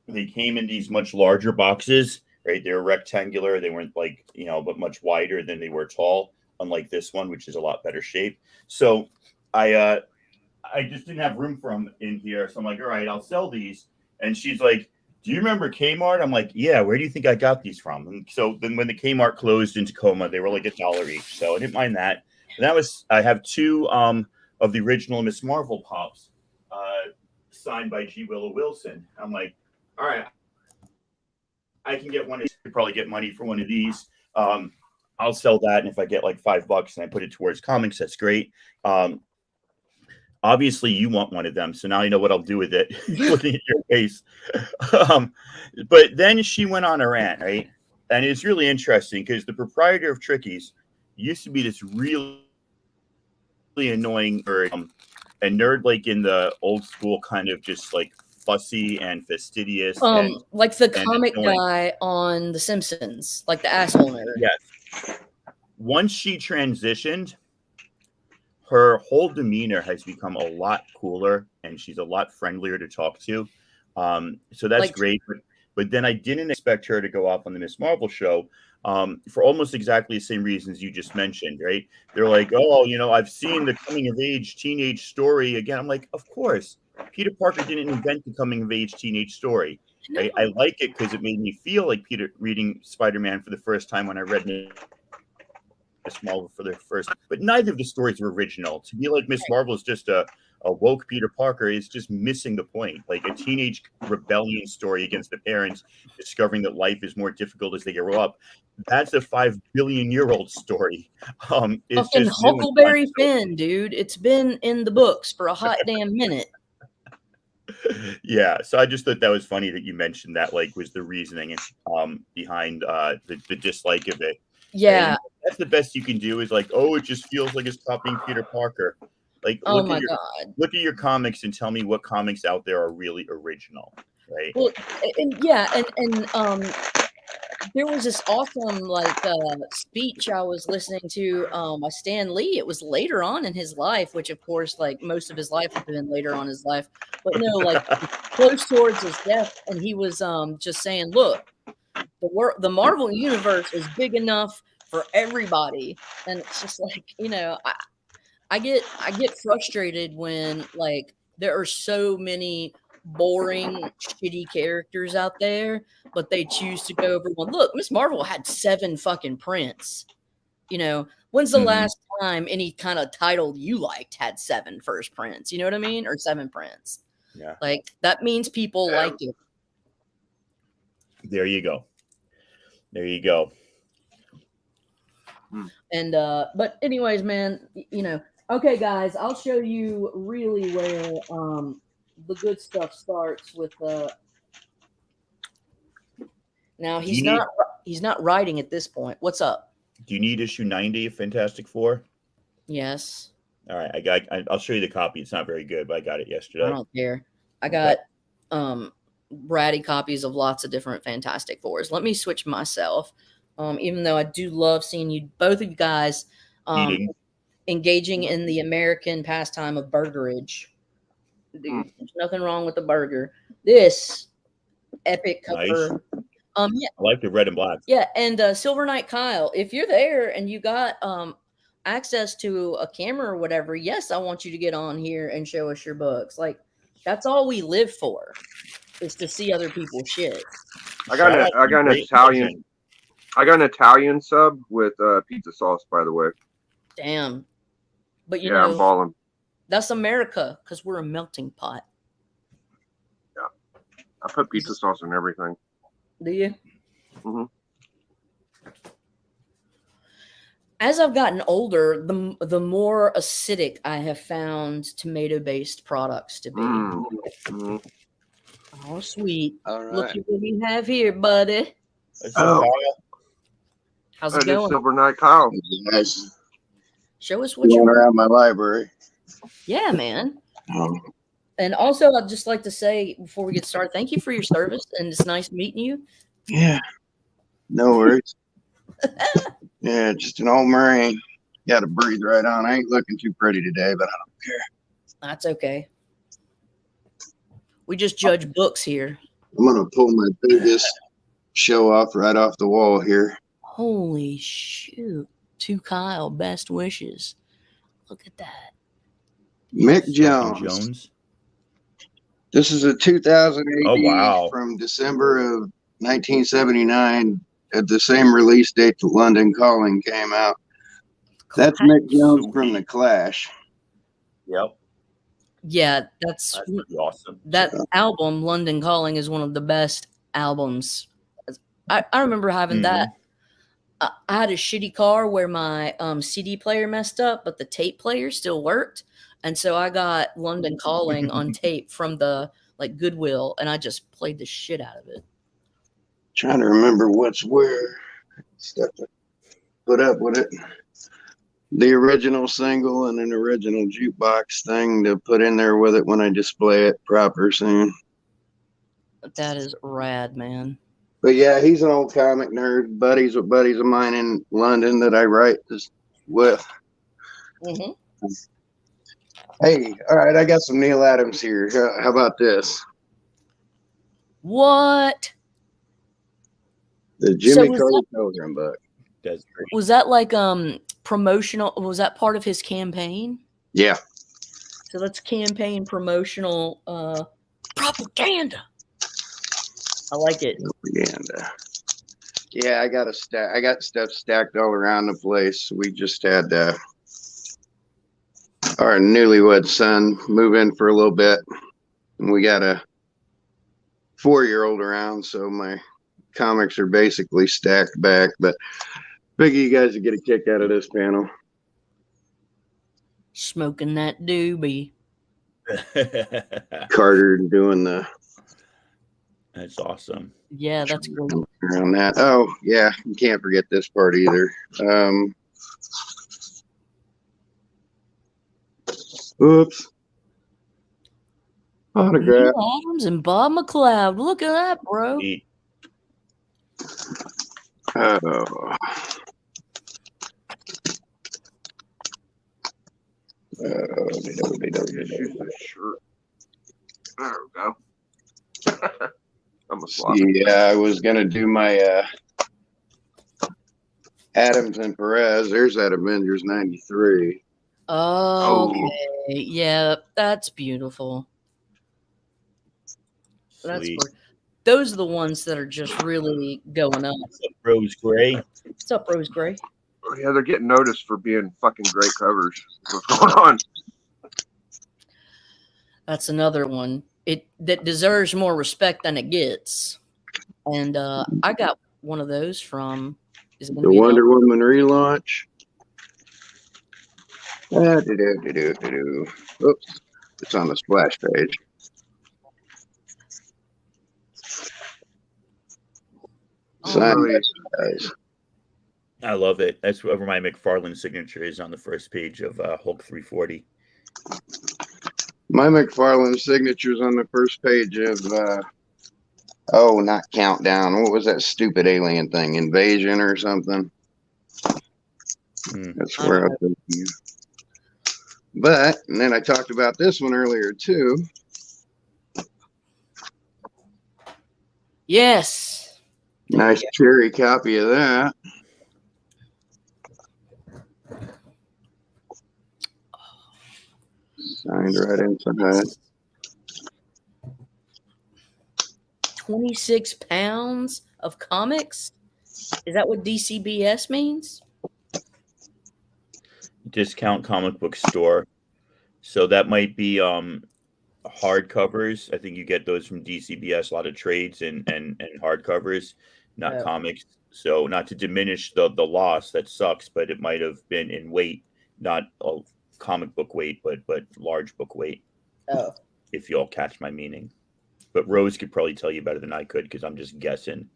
They came in these much larger boxes, right? They were rectangular. They weren't like, but much wider than they were tall, unlike this one, which is a lot better shape. So I just didn't have room for them in here. So I'm like, all right, I'll sell these. And she's like, do you remember Kmart? I'm like, yeah, where do you think I got these from? And so then when the Kmart closed in Tacoma, they were like $1 each. So I didn't mind that. And I have two of the original Miss Marvel pops signed by G. Willow Wilson. I'm like, all right, I can get one. I could probably get money for one of these. I'll sell that. And if I get like $5 and I put it towards comics, that's great. Obviously you want one of them. So now I know what I'll do with it. Looking at your face. But then she went on a rant, right? And it's really interesting because the proprietor of Tricky's used to be this really annoying bird, a nerd, like in the old school kind of just like fussy and fastidious. Like the comic annoying guy on The Simpsons, like the asshole nerd. Yes. Once she transitioned, her whole demeanor has become a lot cooler and she's a lot friendlier to talk to. So that's great. But then I didn't expect her to go off on the Miss Marvel show for almost exactly the same reasons you just mentioned, right? They're like, oh, I've seen the coming of age teenage story again. I'm like, of course. Peter Parker didn't invent the coming of age teenage story. Right? I like it because it made me feel like Peter reading Spider-Man for the first time when I read Miss Marvel for the first, but neither of the stories were original. To be like Miss Marvel is just a woke Peter Parker is just missing the point. Like a teenage rebellion story against the parents, discovering that life is more difficult as they grow up. That's a 5 billion-year-old story. It's fucking just Huckleberry Finn, dude. It's been in the books for a hot damn minute. Yeah, so I just thought that was funny that you mentioned that, like, was the reasoning behind the dislike of it. Yeah. And that's the best you can do is like, it just feels like it's copying Peter Parker. Like, God. Look at your comics and tell me what comics out there are really original, right? Well, and there was this awesome speech I was listening to by Stan Lee. It was later on in his life, which of course, like most of his life has been later on in his life, but close towards his death, and he was just saying, look, the Marvel universe is big enough for everybody, and it's just like, I get frustrated when like there are so many boring, shitty characters out there, but they choose to go over one. Look, Miss Marvel had 7 fucking prints. When's the last time any kind of title you liked had 7 first prints? You know what I mean? Or 7 prints. Yeah. Like that means people like it. There you go. And but anyways, man, okay, guys, I'll show you really where the good stuff starts with now he's not writing at this point. What's up? Do you need issue 90 of Fantastic Four? Yes. All right, I'll show you the copy. It's not very good, but I got it yesterday. I don't care. I got bratty copies of lots of different Fantastic Fours. Let me switch myself. Even though I do love seeing both of you guys engaging in the American pastime of burgerage. Dude, there's nothing wrong with the burger. This epic cover Yeah, I like the red and black. yeah, and Silver Knight Kyle, if you're there and you got access to a camera or whatever, yes, I want you to get on here and show us your books. Like that's all we live for, is to see other people's shit. I got Shout out to an Great Italian. Legend. I got an Italian sub with pizza sauce, by the way. Damn. But you Yeah, I'm know, balling. that's America because we're a melting pot. I put pizza sauce in everything. Do you? hmm As I've gotten older, the more acidic I have found tomato-based products to be. Mm-hmm. Oh, sweet. All Look right. at what we have here, buddy. What's Oh. up, Kyle? How's And it it's going? Silver Knight Kyle. Nice. Show us what Going you're. around my library. Yeah, man. Um, And also, I'd just like to say before we get started, thank you for your service, and it's nice meeting you. yeah. No worries. Yeah, just an old Marine. Got to breathe right on. I ain't looking too pretty today, but I don't care. That's okay. We just judge books here. I'm gonna pull my biggest show off right off the wall here. Holy shoot. To Kyle, best wishes. Look at that. Mick Fucking Jones. Jones. This is a 2000 AD Oh, wow. from December of 1979 at the same release date that London Calling came out. That's Mick Jones from The Clash. Yep. Yeah, that's That's pretty awesome. that album, London Calling, is one of the best albums. I remember having that. I had a shitty car where my CD player messed up, but the tape player still worked. And so I got London Calling on tape from the like Goodwill, and I just played the shit out of it. Trying to remember what's where. Stuff to put up with it. The original single and an original jukebox thing to put in there with it when I display it proper soon. That is rad, man. But yeah, he's an old comic nerd. Buddies of mine in London that I write this with. Mm-hmm. Hey, all right, I got some Neil Adams here. How about this? What? The So Jimmy was Carter Pilgrim book. That's great. Was that like promotional? Was that part of his campaign? Yeah. So that's campaign promotional propaganda. I like it. Propaganda. Yeah, I got stuff stacked all around the place. We just had our newlywed son move in for a little bit, and we got a 4-year-old around, so my comics are basically stacked back. But figure you guys would get a kick out of this panel. Smoking that doobie. Carter doing the That's awesome. Yeah, that's great. around that. Oh yeah, you can't forget this part either. Oops. Autograph. Neil Adams and Bob McLeod. Look at that, bro. Neat. Oh. Sure. There we go. I'm a sloppy. Yeah, I was gonna do my Adams and Perez. There's that Avengers '93. Oh, okay. Yeah, that's beautiful. That's Sweet. those are the ones that are just really going up. What's up, Rose Gray? What's up, Rose Gray? Yeah, they're getting noticed for being fucking great covers. What's going on? That's another one. That deserves more respect than it gets. And I got one of those from is it gonna The be Wonder Woman relaunch. Oops, it's on the splash page. Signed by you guys. I love it. That's where my McFarlane signature is on the first page of Hulk 340. My McFarlane signature's on the first page of not Countdown. What was that stupid alien thing? Invasion or something? That's where I've been. But, and then I talked about this one earlier too. Yes. Nice cherry copy of that. Signed right inside. 26 pounds of comics? Is that what DCBS means? Discount comic book store. So that might be hardcovers. I think you get those from DCBS, a lot of trades and hardcovers, not Oh. comics. So not to diminish the loss, that sucks, but it might have been in weight, not a comic book weight, but large book weight. Oh. If you all catch my meaning. But Rose could probably tell you better than I could because I'm just guessing.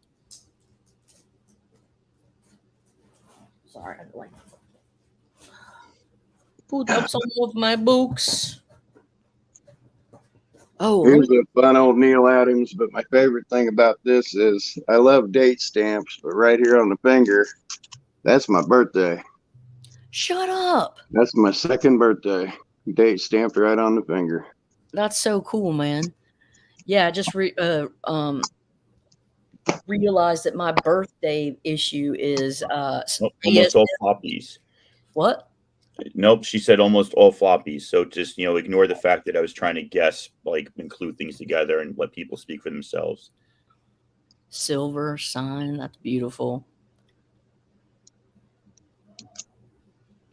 Sorry, I like put up some of my books. Oh, Here's a fun old Neil Adams, but my favorite thing about this is I love date stamps, but right here on the finger, that's my birthday. shut up. That's my second birthday. Date stamped right on the finger. That's so cool, man. Yeah, I just realized that my birthday issue is Almost all floppies. What? Nope, she said almost all floppies. So just, ignore the fact that I was trying to guess, like include things together and let people speak for themselves. Silver sign. That's beautiful.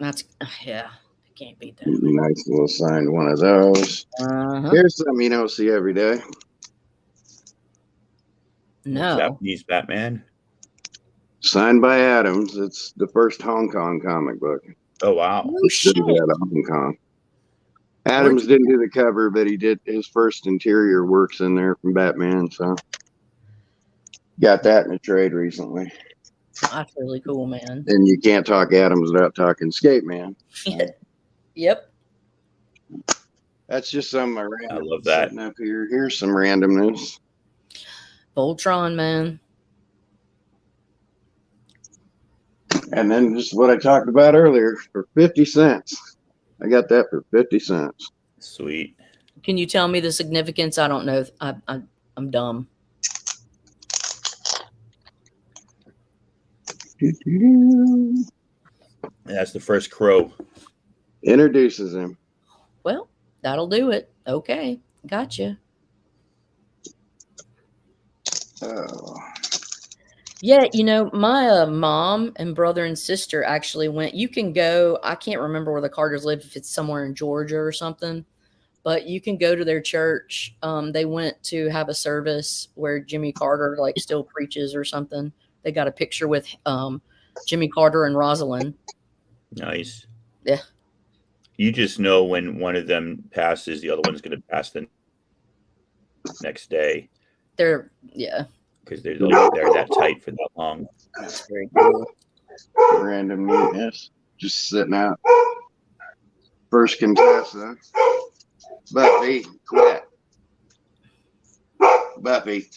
That's, yeah, I can't beat that. Nice little signed one of those. Uh-huh. Here's something you don't see every day. No. Japanese Batman. Signed by Adams. It's the first Hong Kong comic book. Oh, wow. Oh, shit. Out of Hong Kong. Adams didn't do the cover, but he did his first interior works in there from Batman. So got that in a trade recently. That's really cool, man. And you can't talk Adams without talking Skate Man. Yep. That's just some of my random. I love that. Up here. Here's some randomness. Voltron, man. And then just what I talked about earlier for 50 cents. I got that for 50 cents. Sweet. Can you tell me the significance? I don't know. I'm dumb. That's the first crow. Introduces him. Well, that'll do it. Okay. Gotcha. Oh. Yeah, my mom and brother and sister actually went. You can go. I can't remember where the Carters live, if it's somewhere in Georgia or something, but you can go to their church. They went to have a service where Jimmy Carter still preaches or something. They got a picture with Jimmy Carter and Rosalind. Nice. Yeah. You just know when one of them passes, the other one's going to pass the next day. Yeah. Because they're that tight for that long. That's very cool. Random neatness. Just sitting out. First contestant. Buffy, quit. Buffy.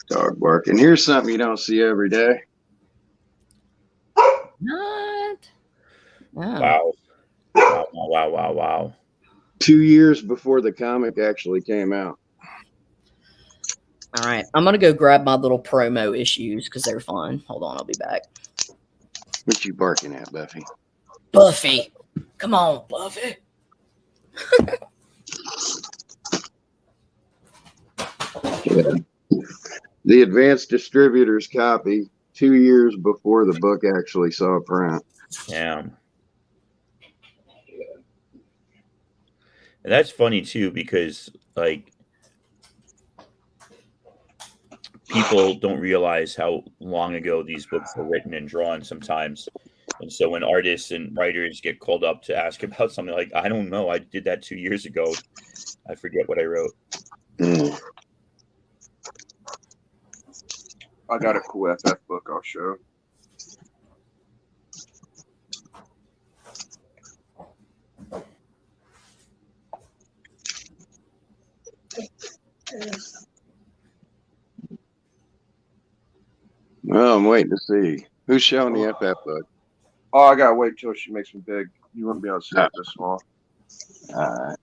Dog barking. Here's something you don't see every day. What? Wow. Wow. 2 years before the comic actually came out. All right. I'm going to go grab my little promo issues because they're fun. Hold on. I'll be back. What you barking at, Buffy? Buffy. Come on, Buffy. Yeah. The advanced distributor's copy 2 years before the book actually saw print. Damn. And that's funny too, because people don't realize how long ago these books were written and drawn sometimes. And so when artists and writers get called up to ask about something, I don't know, I did that 2 years ago. I forget what I wrote. I got a cool FF book I'll show. Well, I'm waiting to see. Who's showing the FF book? Oh, I gotta wait till she makes me big. You wouldn't be able to see it this small. All right.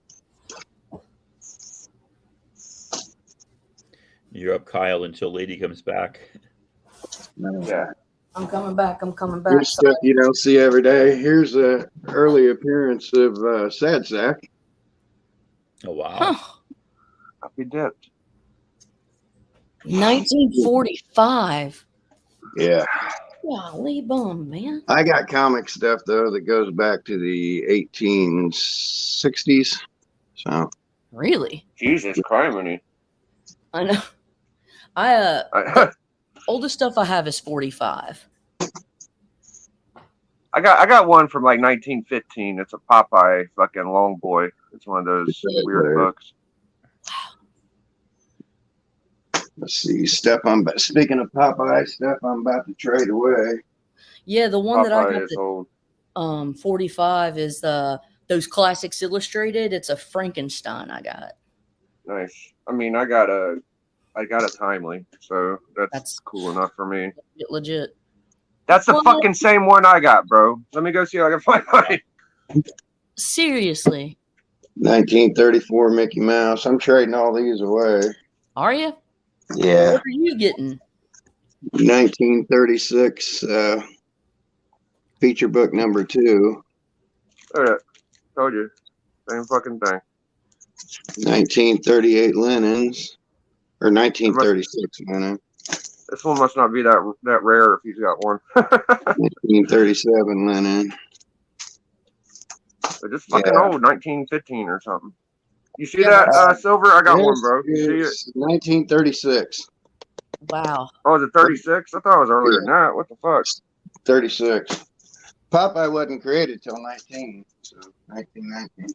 You're up, Kyle, until Lady comes back. Yeah. I'm coming back. I'm coming back. Here's stuff you don't see every day. Here's a early appearance of Sad Sack. Oh wow. Huh. Happy dipped. 1945. Yeah. Golly bum, man. I got comic stuff though that goes back to the 1860s. So Really? Jesus criminy. I know. The I oldest stuff I have is 45. got one from like 1915. It's a Popeye fucking long boy. It's one of those weird books. let's see, speaking of Popeye, stuff I'm about to trade away. Yeah, the one that I Popeye got is old. 45 is those classics illustrated. It's a Frankenstein I got. Nice. I mean, I got a timely, so that's That's cool enough for me. legit. That's the Well, fucking same one I got, bro. Let me go see if I can find mine. Seriously. 1934 Mickey Mouse. I'm trading all these away. Are you? Yeah. What are you getting? 1936 feature book number 2. Look at that. Told you. Same fucking thing. 1938 Lennon's. Or 1936 Lennon. This one must not be that rare if he's got one. 1937 Lennon. They're just fucking Yeah. old, 1915 or something. You see that, Silver? I got one, bro. You see it? 1936. Wow. Oh, is it 36? I thought it was earlier than that. What the fuck? 36. Popeye wasn't created till 1919.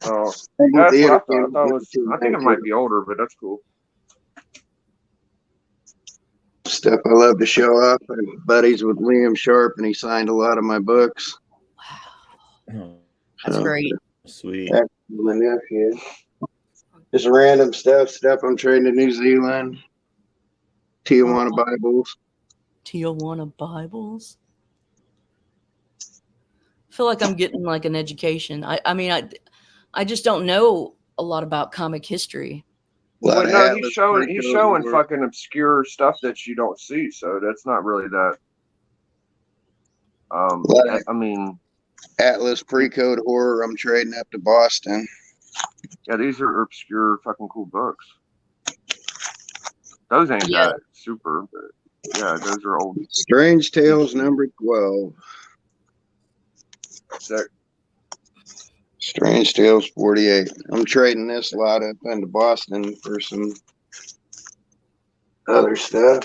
Oh, that's what I thought. I think it might be older, but that's cool. Stuff I love to show off. I'm buddies with Liam Sharp, and he signed a lot of my books. Wow. That's great. Sweet. That's my nephew. Just random stuff I'm trading to New Zealand. Tijuana Bibles. Tijuana Bibles. I feel like I'm getting like an education. I mean, I just don't know a lot about comic history. Well, no, he's showing fucking obscure stuff that you don't see, so that's not really that. I mean, Atlas pre-code horror. I'm trading up to Boston. Yeah, these are obscure fucking cool books. Those ain't Yeah. that super, but yeah, those are old. Strange Tales number 12. Sick. Strange Tales 48. I'm trading this lot up into Boston for some other stuff.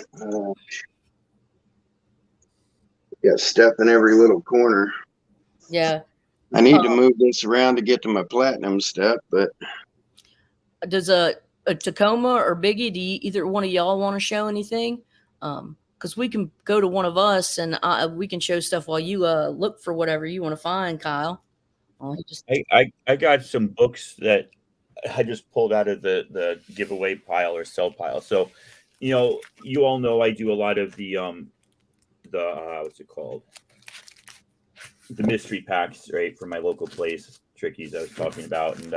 Got stuff in every little corner. Yeah. I need to move this around to get to my platinum stuff, but Does a Tacoma or Biggie, do either one of y'all want to show anything? Because we can go to one of us and we can show stuff while you look for whatever you want to find, Kyle. I got some books that I just pulled out of the giveaway pile or sell pile. So, you all know I do a lot of the what's it called? The mystery packs, right, from my local place, Tricky's I was talking about. And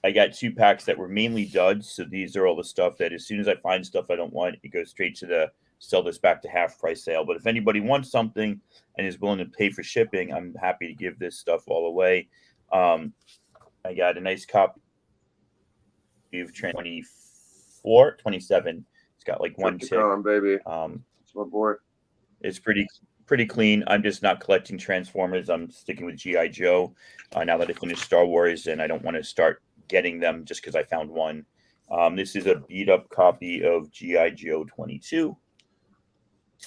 I got 2 packs that were mainly duds. So these are all the stuff that as soon as I find stuff I don't want, it goes straight to the sell this back to half price sale. But if anybody wants something and is willing to pay for shipping, I'm happy to give this stuff all away. I got a nice copy of 27. It's got like one tick. Baby. It's my boy. It's pretty clean. I'm just not collecting Transformers. I'm sticking with G.I. Joe now that I finished Star Wars, and I don't want to start getting them just because I found one. This is a beat up copy of G.I. Joe 22.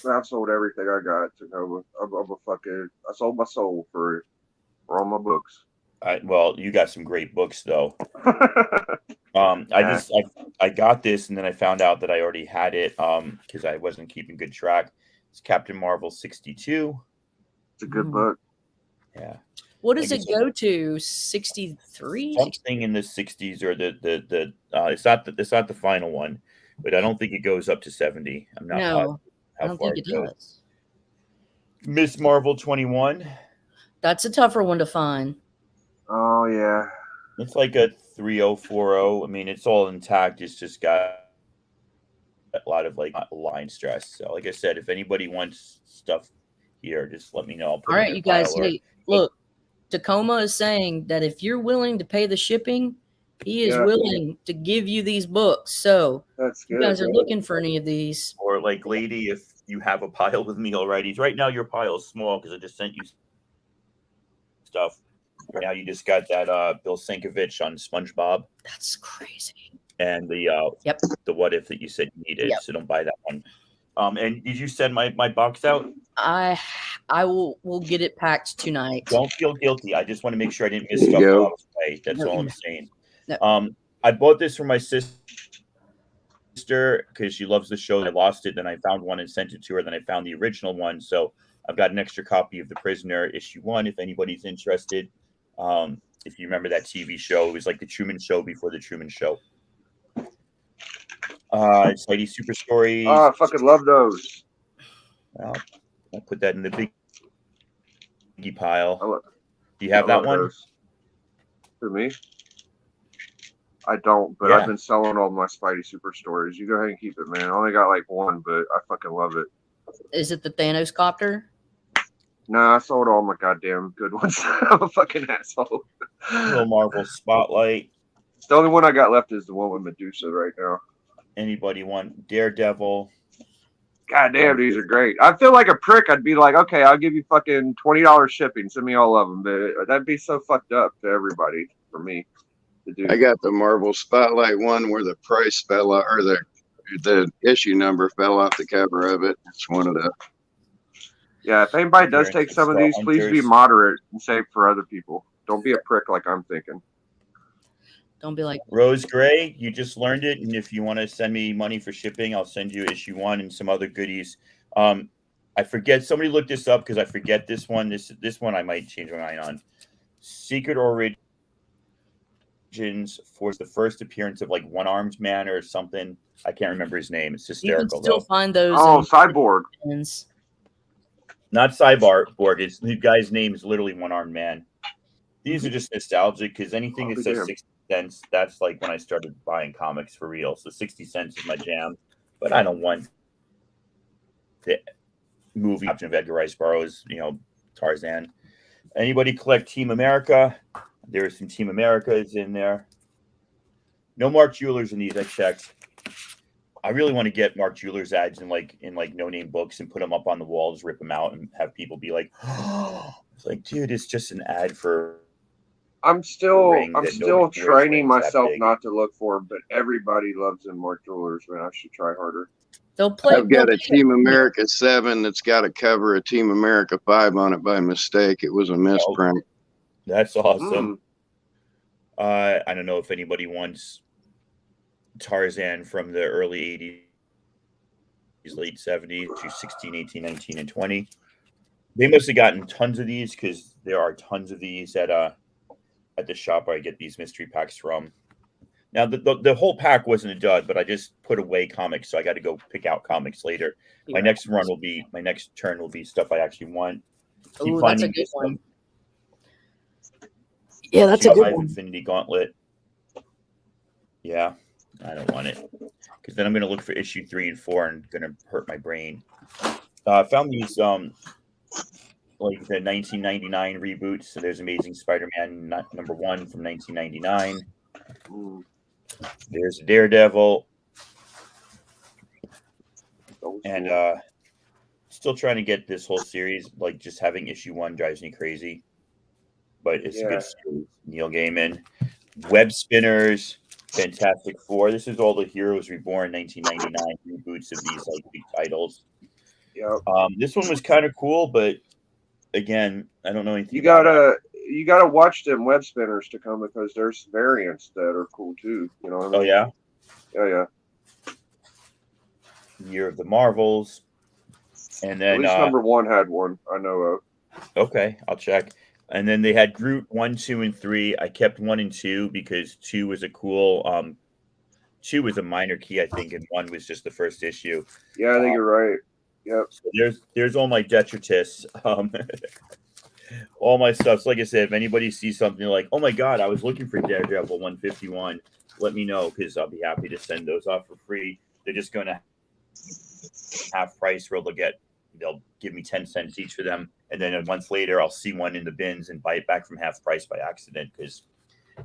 I've sold everything I got to Nova. I sold my soul for all my books. Well, you got some great books though. I got this and then I found out that I already had it because I wasn't keeping good track. It's Captain Marvel 62. It's a good book. Yeah. What does it go to? 63? Something in the 60s or the it's not the final one, but I don't think it goes up to 70. I'm not No, I don't think it goes. does. Miss Marvel 21. That's a tougher one to find. Oh yeah. It's like a 3040. I mean, it's all intact. It's just got a lot of like line stress. So like I said, if anybody wants stuff here, just let me know. I'll put All it right, in a you guys. pile or Hey, look, Tacoma is saying that if you're willing to pay the shipping, he is Yeah. willing to give you these books. So That's if you good. guys are looking for any of these, like lady, if you have a pile with me already. Right now your pile is small because I just sent you stuff. Right now you just got that Bill Sienkiewicz on SpongeBob that's crazy. and Yep. the what if that you said you needed. Yep. So don't buy that one. And did you send my box out? I will get it packed tonight. Don't feel guilty. I just want to make sure I didn't miss There you stuff go. while I was away. That's all I'm saying. No. I bought this for my sister because she loves the show. I lost it, then I found one and sent it to her. Then I found the original one, so I've got an extra copy of The Prisoner issue 1 if anybody's interested. If you remember that TV show, it was like the Truman Show before the Truman Show. Spidey Super Stories. Oh, I fucking love those. Well, I'll put that in the biggie pile. love, Do you have that one? Those. For me? I don't, but Yeah. I've been selling all my Spidey Super Stories. You go ahead and keep it, man. I only got like one, but I fucking love it. Is it the Thanos copter? Nah, I sold all my goddamn good ones. I'm a fucking asshole. Little Marvel Spotlight. The only one I got left is the one with Medusa right now. Anybody want Daredevil? God damn, these are great. I feel like a prick. I'd be like, okay, I'll give you fucking $20 shipping. Send me all of them. But that'd be so fucked up to everybody for me to do. I got the Marvel Spotlight one where the price fell out, or the issue number fell off the cover of it. It's one of the. Yeah, if anybody does Here, take some of Star these, please be Hunters. moderate and save for other people. Don't be a prick like I'm thinking. Don't be like, Rose Gray, you just learned it, and if you want to send me money for shipping, I'll send you issue 1 and some other goodies. I forget. Somebody look this up because I forget this one. This one I might change my mind on. Secret Origins for the first appearance of like One Armed Man or something. I can't remember his name. It's you can hysterical still though. find those. Oh, in Cyborg. bins. Not Cyborg. It's the guy's name is literally One Armed Man. These are just nostalgic because anything that says damn. 60 cents, that's like when I started buying comics for real. So 60 cents is my jam. But I don't want the movie option of Edgar Rice Burroughs, Tarzan. Anybody collect Team America? There are some Team Americas in there. No Mark Jewelers in these. I checked. I really want to get Mark Jewelers ads in no-name books and put them up on the walls, rip them out, and have people be like, "Oh, it's like, dude, it's just an ad for." I'm still ring that still nobody wears training rings that myself big. not to look for them, but everybody loves them Mark Jewelers, man. I should try harder. They'll play. I've got a Team America 7 that's got a cover of Team America 5 on it by mistake. It was a misprint. That's awesome. I don't know if anybody wants Tarzan from the early 80s, late 70s to 16, 18, 19, and 20. They must have gotten tons of these because there are tons of these at the shop where I get these mystery packs from. Now, the whole pack wasn't a dud, but I just put away comics, so I got to go pick out comics later. My next turn will be stuff I actually want. Oh, that's a good this one. Yeah, that's a good one. Infinity Gauntlet. Yeah, I don't want it because then I'm going to look for issue 3 and 4 and going to hurt my brain. I found these like the 1999 reboots. So there's Amazing Spider-Man number 1 from 1999. There's Daredevil, and still trying to get this whole series. Like just having issue 1 drives me crazy, but it's a good series. Neil Gaiman, Web Spinners, Fantastic Four. This is all the Heroes Reborn 1999 reboots of these like big titles. Yep. This one was kind of cool, but again, I don't know anything. You gotta watch them Web Spinners to come because there's variants that are cool too. You know what I mean? Oh yeah. Yeah. Year of the Marvels, and then At least number 1 had one I know of. Okay, I'll check. And then they had Groot 1, 2, and 3. I kept 1 and 2 because 2 was a cool. 2 was a minor key, I think, and 1 was just the first issue. Yeah, I think you're right. Yep. So there's all my detritus, all my stuff. So like I said, if anybody sees something like, oh my god, I was looking for Daredevil 151, let me know because I'll be happy to send those off for free. They're just going to half price where they'll give me 10 cents each for them. And then a month later, I'll see one in the bins and buy it back from half price by accident because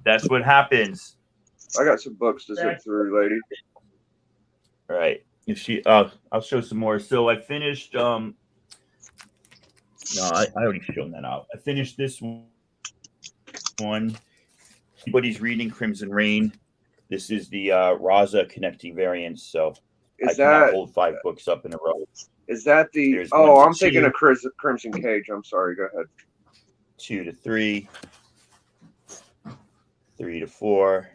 that's what happens. I got some books to zip through, lady. All right. I'll show some more. So I finished. No, I already shown that out. I finished this one. Everybody's reading Crimson Rain. This is the Raza connecting variants. So I cannot hold 5 books up in a row. Is that the? There's I'm thinking of Crimson Cage. I'm sorry. Go ahead. 2 to 3, 3 to 4,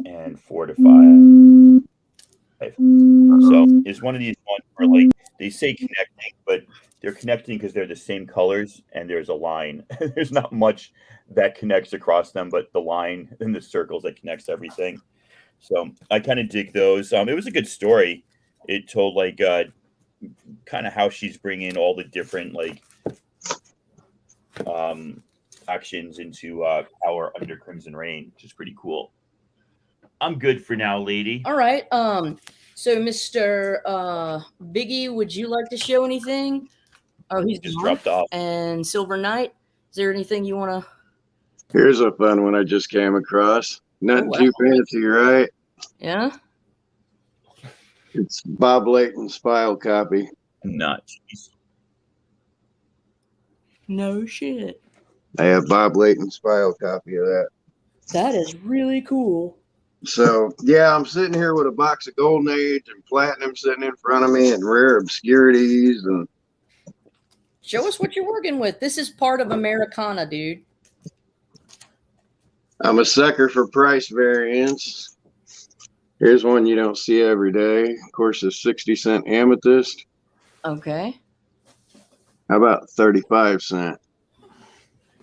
and 4 to 5. So it's one of these ones where like they say connecting, but they're connecting because they're the same colors and there's a line. There's not much that connects across them, but the line and the circles that connects everything. So I kind of dig those. It was a good story. It told like kind of how she's bringing all the different like actions into power under Crimson Rain, which is pretty cool. I'm good for now, lady. All right. So Mr. Biggie, would you like to show anything? Oh, he's Just gone. dropped off. And Silver Knight, is there anything you want to? Here's a fun one I just came across. Nothing wow. too fancy, right? Yeah. It's Bob Layton's file copy. Nuts. No shit. I have Bob Layton's file copy of that. That is really cool. So, yeah, I'm sitting here with a box of Golden Age and Platinum sitting in front of me and rare obscurities. And show us what you're working with. This is part of Americana, dude. I'm a sucker for price variants. Here's one you don't see every day. Of course, a 60-cent amethyst. Okay. How about 35-cent?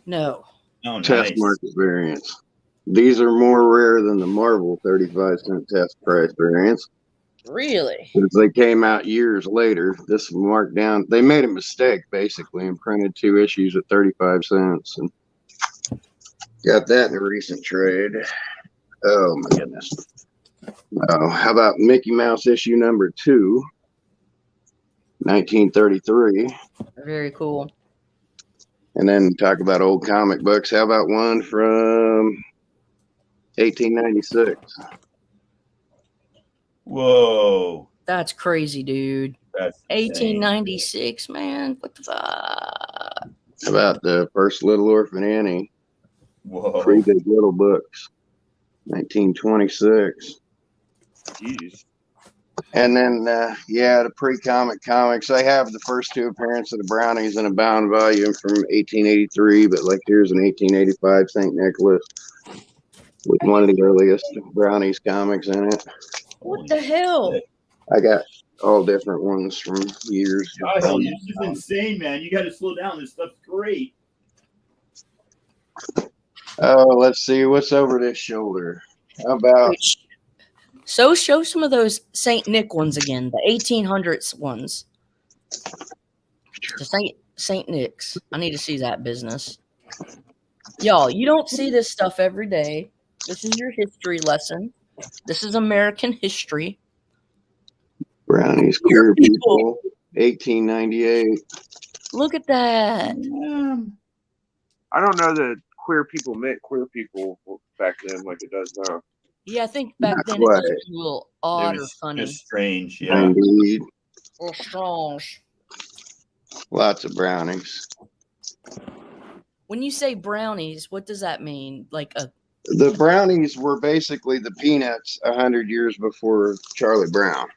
No. Oh, nice. Test market variants. These are more rare than the Marvel 35-cent test price variants. Really? Because they came out years later. This marked down. They made a mistake, basically, and printed 2 issues at 35 cents. And got that in a recent trade. Oh, my goodness. Oh, how about Mickey Mouse issue number 2, 1933. Very cool. And then talk about old comic books. How about one from 1896? Whoa. That's crazy, dude. That's 1896, man. What the fuck? How about the first Little Orphan Annie? Whoa. 3 big little books, 1926. Jeez. And then, the pre-comic comics. I have the first 2 appearances of the Brownies in a bound volume from 1883, but like here's an 1885 St. Nicholas with one of the earliest Brownies comics in it. What the hell? I got all different ones from years. Oh, this is insane, man. You got to slow down. This stuff's great. Oh, let's see. What's over this shoulder? How about... So show some of those Saint Nick ones again, the 1800s ones. The Saint Nick's. I need to see that business. Y'all, you don't see this stuff every day. This is your history lesson. This is American history. Brownies, Queer People, 1898. Look at that. I don't know that queer people meant queer people back then like it does now. Yeah, I think back Not then quite. it was a little odd or funny. Just strange, yeah. Indeed. Or strong. Lots of brownies. When you say brownies, what does that mean? Like a The brownies were basically the peanuts 100 years before Charlie Brown.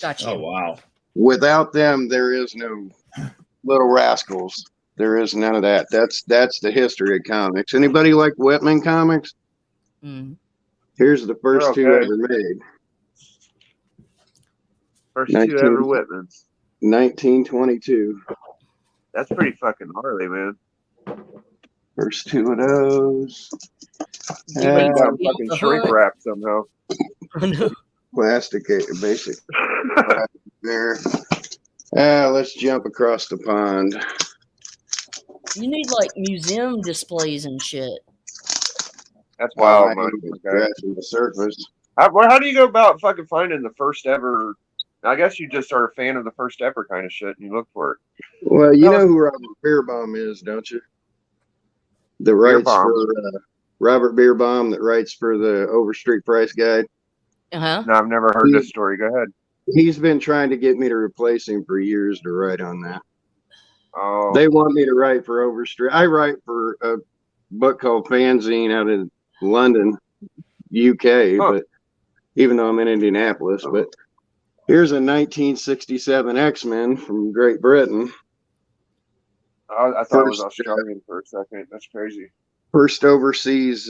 gotcha. Oh, wow. Without them, there is no Little Rascals. There is none of that. That's the history of comics. Anybody like Whitman comics? Mm. Here's the first Okay. 2 ever made. First 2 ever Whitmans. 1922. That's pretty fucking gnarly, man. First 2 of those. Yeah. Got fucking shrink wrap somehow. Plastic, basic. There. Let's jump across the pond. You need like museum displays and shit. That's wild, I man. ain't scratching the surface. How do you go about fucking finding the first ever? I guess you just are a fan of the first ever kind of shit, and you look for it. Well, you That know was who Robert Beerbaum is, don't you? That Beer writes for Bomb. Robert Beerbaum, that writes for the Overstreet Price Guide. Uh-huh. No, I've never heard this story. Go ahead. He's been trying to get me to replace him for years to write on that. Oh, They want me to write for Overstreet. I write for a book called Fanzine out in London, UK, huh. but even though I'm in Indianapolis, but here's a 1967 X-Men from Great Britain. I thought it was Australian for a second. That's crazy. First overseas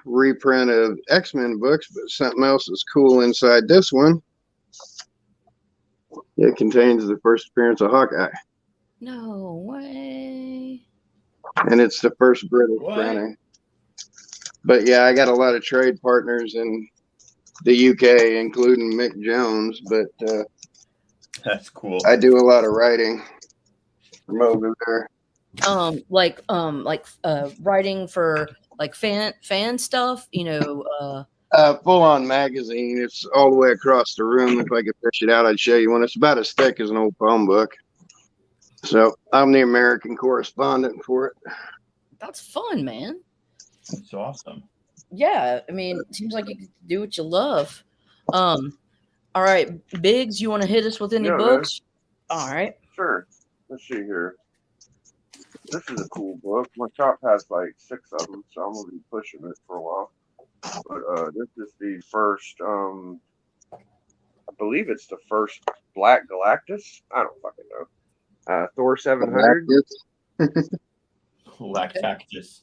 reprint of X-Men books, but something else is cool inside this one. It contains the first appearance of Hawkeye. No way. And it's the first British What? printing. But yeah, I got a lot of trade partners in the UK, including Mick Jones, but That's cool. I do a lot of writing from over there. Writing for like fan stuff, Full on magazine. It's all the way across the room. If I could fish it out, I'd show you one. It's about as thick as an old phone book. So I'm the American correspondent for it. that's fun, man. That's awesome. Yeah, I mean, it seems like you can do what you love. All right, Biggs, you want to hit us with any Yeah, man. books? All right. Sure. Let's see here. This is a cool book. My shop has like 6 of them, so I'm gonna be pushing it for a while. But this is the first. I believe it's the first Black Galactus. I don't fucking know. Thor 700. Lactactus.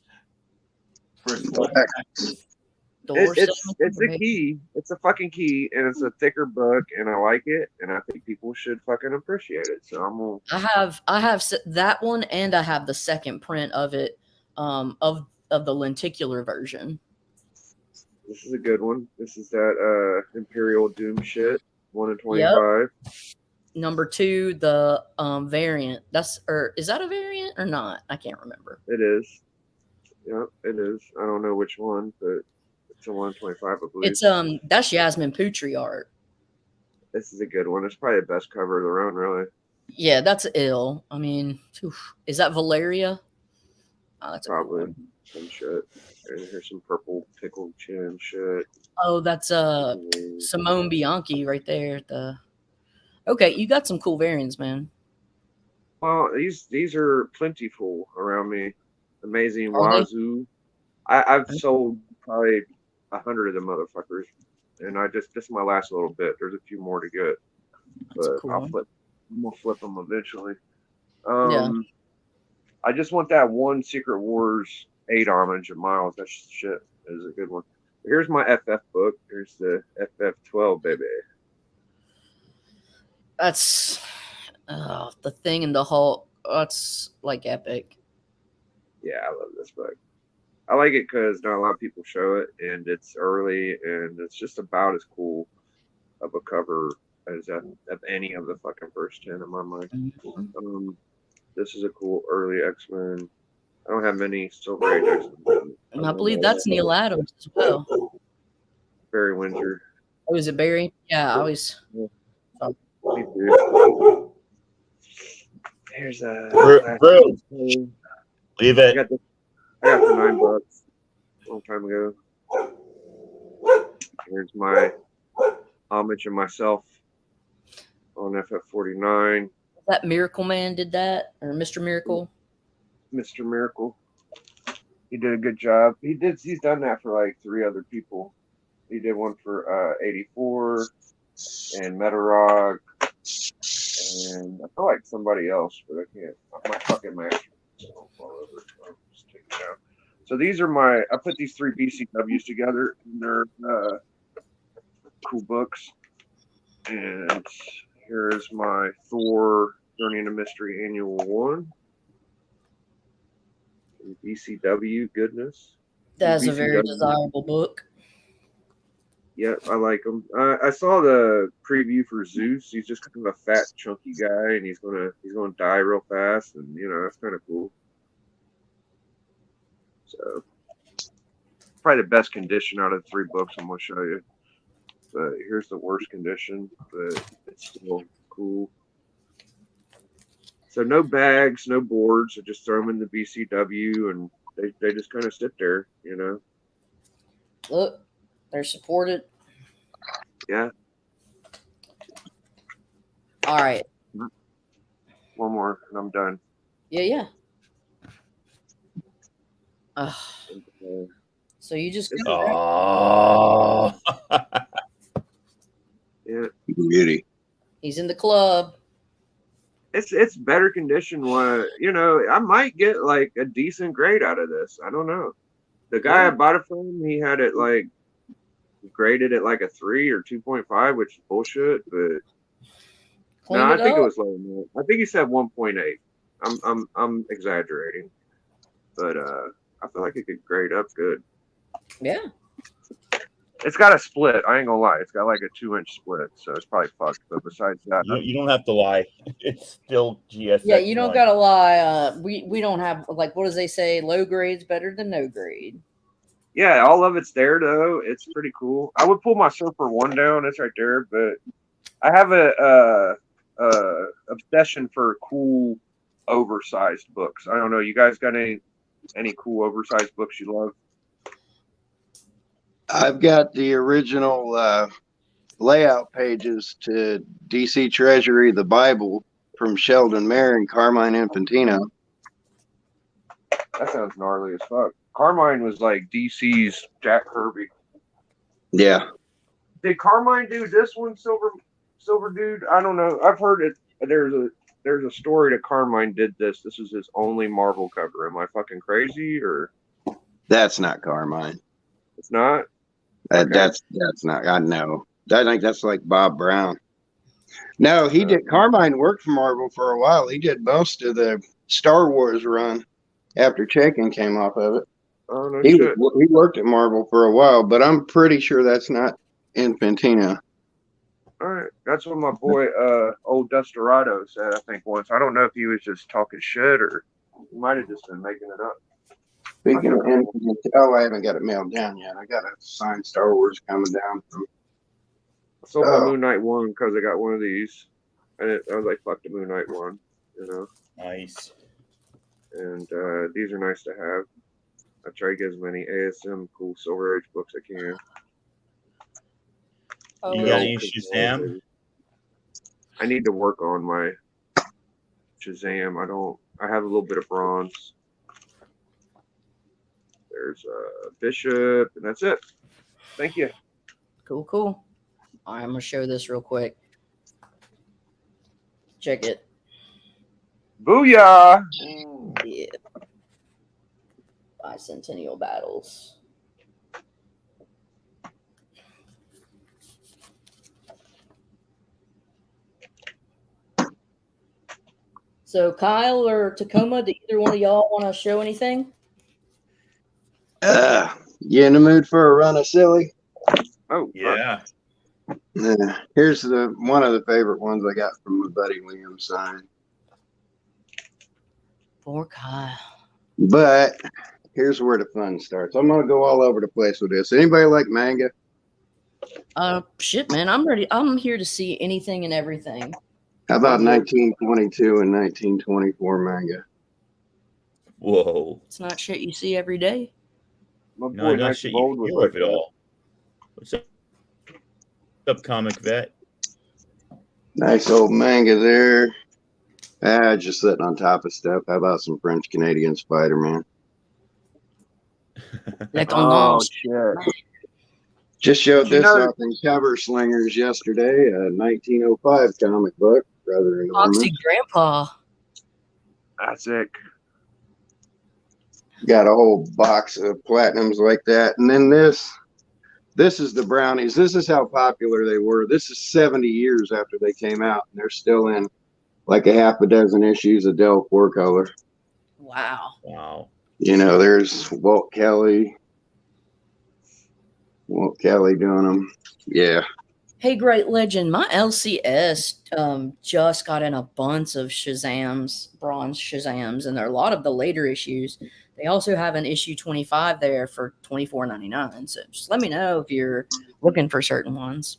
First Lactactus. It's a key. It's a fucking key, and it's a thicker book, and I like it, and I think people should fucking appreciate it. So I'm gonna. I have that one, and I have the second print of it, of the lenticular version. This is a good one. This is that Imperial Doom shit. 1 in 25. Yep. Number 2, the variant. Is that a variant or not? I can't remember. It is. Yep, it is. I don't know which one, but it's a 1 in 25, I believe. It's that's Yasmin Putri art. This is a good one. It's probably the best cover of their own, really. Yeah, that's ill. I mean, is that Valeria? Oh, that's Probably a cool one. some shit. And here's some purple pickled chin shit. Oh, that's Simone Bianchi right there. Okay, you got some cool variants, man. Well, these are plentiful around me. Amazing Are they? Wazoo. I've sold probably 100 of them motherfuckers, and this is my last little bit. There's a few more to get, but cool. I'm gonna flip them eventually. Yeah. I just want that one Secret Wars 8 homage of Miles. That shit is a good one. Here's my FF book. Here's the FF12, baby. That's the Thing and the Hulk. That's like epic. Yeah, I love this book. I like it because not a lot of people show it, and it's early, and it's just about as cool of a cover as of any of the fucking first 10 in my mind. Mm-hmm. This is a cool early X-Men. I don't have many Silver Age X-Men. And I believe that's Neil Adams as well. Barry Windsor. Oh, is it Barry? Yeah, I always. Me too. Here's a. Bro. Leave it. I got for $9 a long time ago. Here's my homage of myself on FF49. That Miracle Man did that, or Mr. Miracle? Mr. Miracle. He did a good job. He's done that for like 3 other people. He did one for 84 and Metarog, and I feel like somebody else, but I can't. My fucking master. Just take it down. So these are I put these 3 BCWs together, and they're cool books. And here's my Thor Journey into Mystery Annual 1. BCW goodness. That's a very desirable book. Yep, I like him. I saw the preview for Zeus. He's just kind of a fat, chunky guy, and he's gonna die real fast, and that's kind of cool. So, probably the best condition out of the 3 books I'm gonna show you. here's the worst condition, but it's still cool. So no bags, no boards. I just throw them in the BCW, and they just kind of sit there, you know. Look, they're supported. Yeah. All right. One more, and I'm done. Yeah. Uh, So you just Oh. yeah, Beauty. he's in the club. it's better condition. You know, I might get like a decent grade out of this. I don't know. The guy I bought it from, he had it like graded at like a 3 or 2.5, which is bullshit. But Clean no, it I think up. it was lower than that. I think he said 1.8. I'm exaggerating, but I feel like it could grade up good. Yeah. It's got a split. I ain't gonna lie. It's got like a 2-inch split, so it's probably fucked. But besides that, You don't have to lie. It's still GSX. Yeah, you don't gotta lie. We don't have, like, what does they say? Low grade's better than no grade. yeah, all of it's there though. It's pretty cool. I would pull my Surfer 1 down. It's right there, but I have a obsession for cool, oversized books. I don't know. You guys got any cool oversized books you love? I've got the original layout pages to DC Treasury, the Bible from Sheldon Mayer and Carmine Infantino. That sounds gnarly as fuck. Carmine was like DC's Jack Kirby. Yeah. Did Carmine do this one, Silver Dude? I don't know. I've heard it. There's a story that Carmine did this. This is his only Marvel cover. Am I fucking crazy or? That's not Carmine. It's not. Okay. That's not. I know. I think that's like Bob Brown. No, he did. Carmine worked for Marvel for a while. He did most of the Star Wars run after Chaikin came off of it. Oh no He shit. He worked at Marvel for a while, but I'm pretty sure that's not Infantino. All right, that's what my boy old Desperado said. I think once. I don't know if he was just talking shit or he might have just been making it up. Speaking of Infantino, I haven't got it mailed down yet. I got a signed Star Wars coming down from. I sold my Moon Knight one because I got one of these, and I was like, "Fuck the Moon Knight one," you know. Nice. And these are nice to have. I try to get as many ASM cool Silver Age books I can. Oh, You got any Shazam? I need to work on my Shazam. I have a little bit of bronze. There's Bishop, and that's it. Thank you. Cool. All right, I'm gonna show this real quick. Check it. Booyah! Yeah. Bicentennial battles. So Kyle or Tacoma, do either one of y'all want to show anything? You in the mood for a run of silly? Oh Yeah. Here's one of the favorite ones I got from my buddy Liam signed. Poor Kyle. But here's where the fun starts. I'm gonna go all over the place with this. Anybody like manga? Shit, man, I'm ready. I'm here to see anything and everything. How about 1922 and 1924 manga? Whoa. It's not shit you see every day. my No, boy not Knights shit of you Old was hear like of it all. What's up? What's up, Comic Vet? Nice old manga there. Just sitting on top of stuff. How about some French Canadian Spider-Man? Oh shit! Just showed Did you this know- off in Cover Slingers yesterday. A 1905 comic book, rather enormous. Foxy Grandpa. That's it. Got a whole box of platinums like that, and then this is the brownies. This is how popular they were. This is 70 years after they came out, and they're still in like a half a dozen issues of Dell 4-color. Wow. You know, there's Walt Kelly doing them. Yeah. Hey, Great Legend, my LCS just got in a bunch of Shazams, bronze Shazams, and there are a lot of the later issues. They also have an issue 25 there for $24.99. So just let me know if you're looking for certain ones.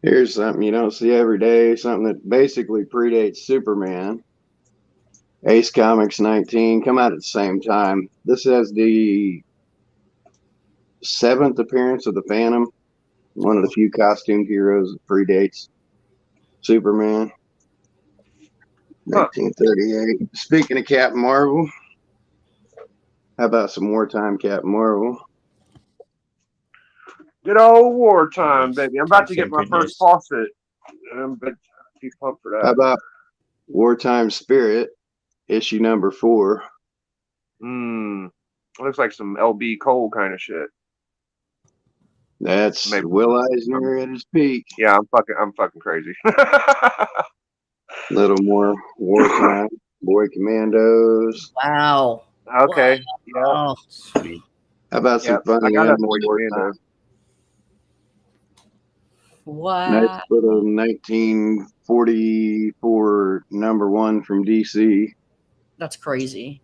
Here's something you don't see every day, something that basically predates Superman. Ace Comics 19, come out at the same time. This has the 7th appearance of the Phantom, one of the few costumed heroes that predates Superman. Huh. 1938. Speaking of Captain Marvel, how about some wartime Captain Marvel? Good old wartime, Nice. baby. I'm about to get Thank my first goodness. faucet. But keep pumped for How that. about Wartime Spirit, issue number 4? Looks like some LB Cole kind of shit. That's Maybe. Will Eisner at his peak. Yeah, I'm fucking crazy. Little more wartime. Boy Commandos. Wow. Okay. Yeah. Oh, Sweet. How about some Yep. I funny got a animal Boy wartime? Commando. Nice wow. little 1944 #1 from DC. That's crazy.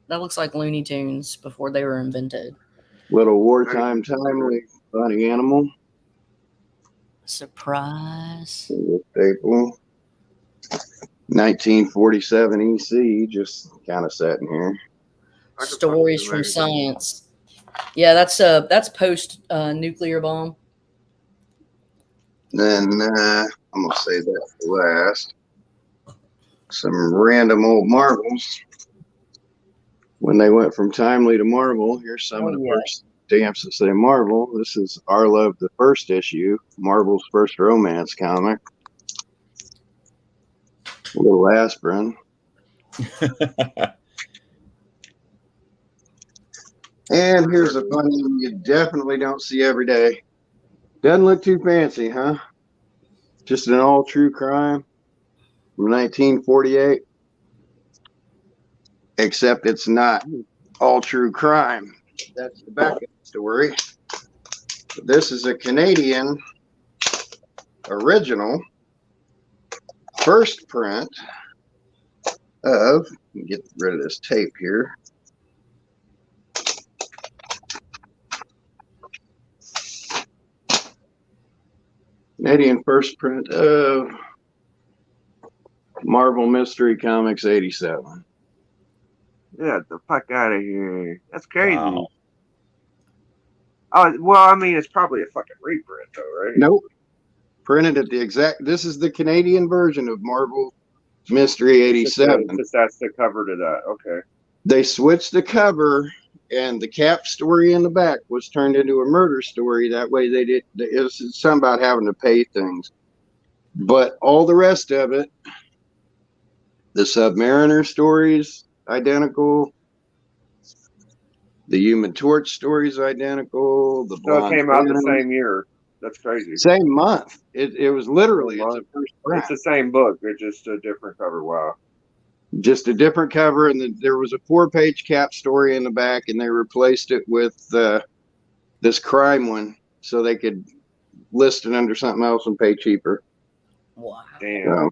That looks like Looney Tunes before they were invented. Little wartime timely funny animal. Surprise. Staple. 1947 EC, just kind of sat in here. I could Stories fucking from imagine. science. Yeah, that's post nuclear bomb. Then I'm gonna save that for last. Some random old Marvels. When they went from Timely to Marvel, here's some of the first stamps that say Marvel. This is Our Love, the first issue, Marvel's first romance comic. A little aspirin. And here's a funny one you definitely don't see every day. Doesn't look too fancy, huh? Just an all true crime from 1948. Except it's not all true crime. That's the backup story. This is a Canadian original first print of, let me get rid of this tape here. Canadian first print of Marvel Mystery Comics 87. Yeah, the fuck out of here. That's crazy. Wow. Oh, well, I mean, it's probably a fucking reprint, though, right? Nope. Printed at the exact, this is the Canadian version of Marvel Mystery 87. That's the cover to that. Okay. They switched the cover, and the Cap story in the back was turned into a murder story. That way they did, it was something about having to pay things. But all the rest of it, the Submariner stories, identical. The Human Torch stories, identical. The So it Blonde came out the Phantom, same year. That's crazy. same month. It was literally, Same it's a month. first print. It's the same book. It's just a different cover. Wow. Just a different cover, and there was a 4-page Cap story in the back, and they replaced it with this crime one so they could list it under something else and pay cheaper. Wow. Damn.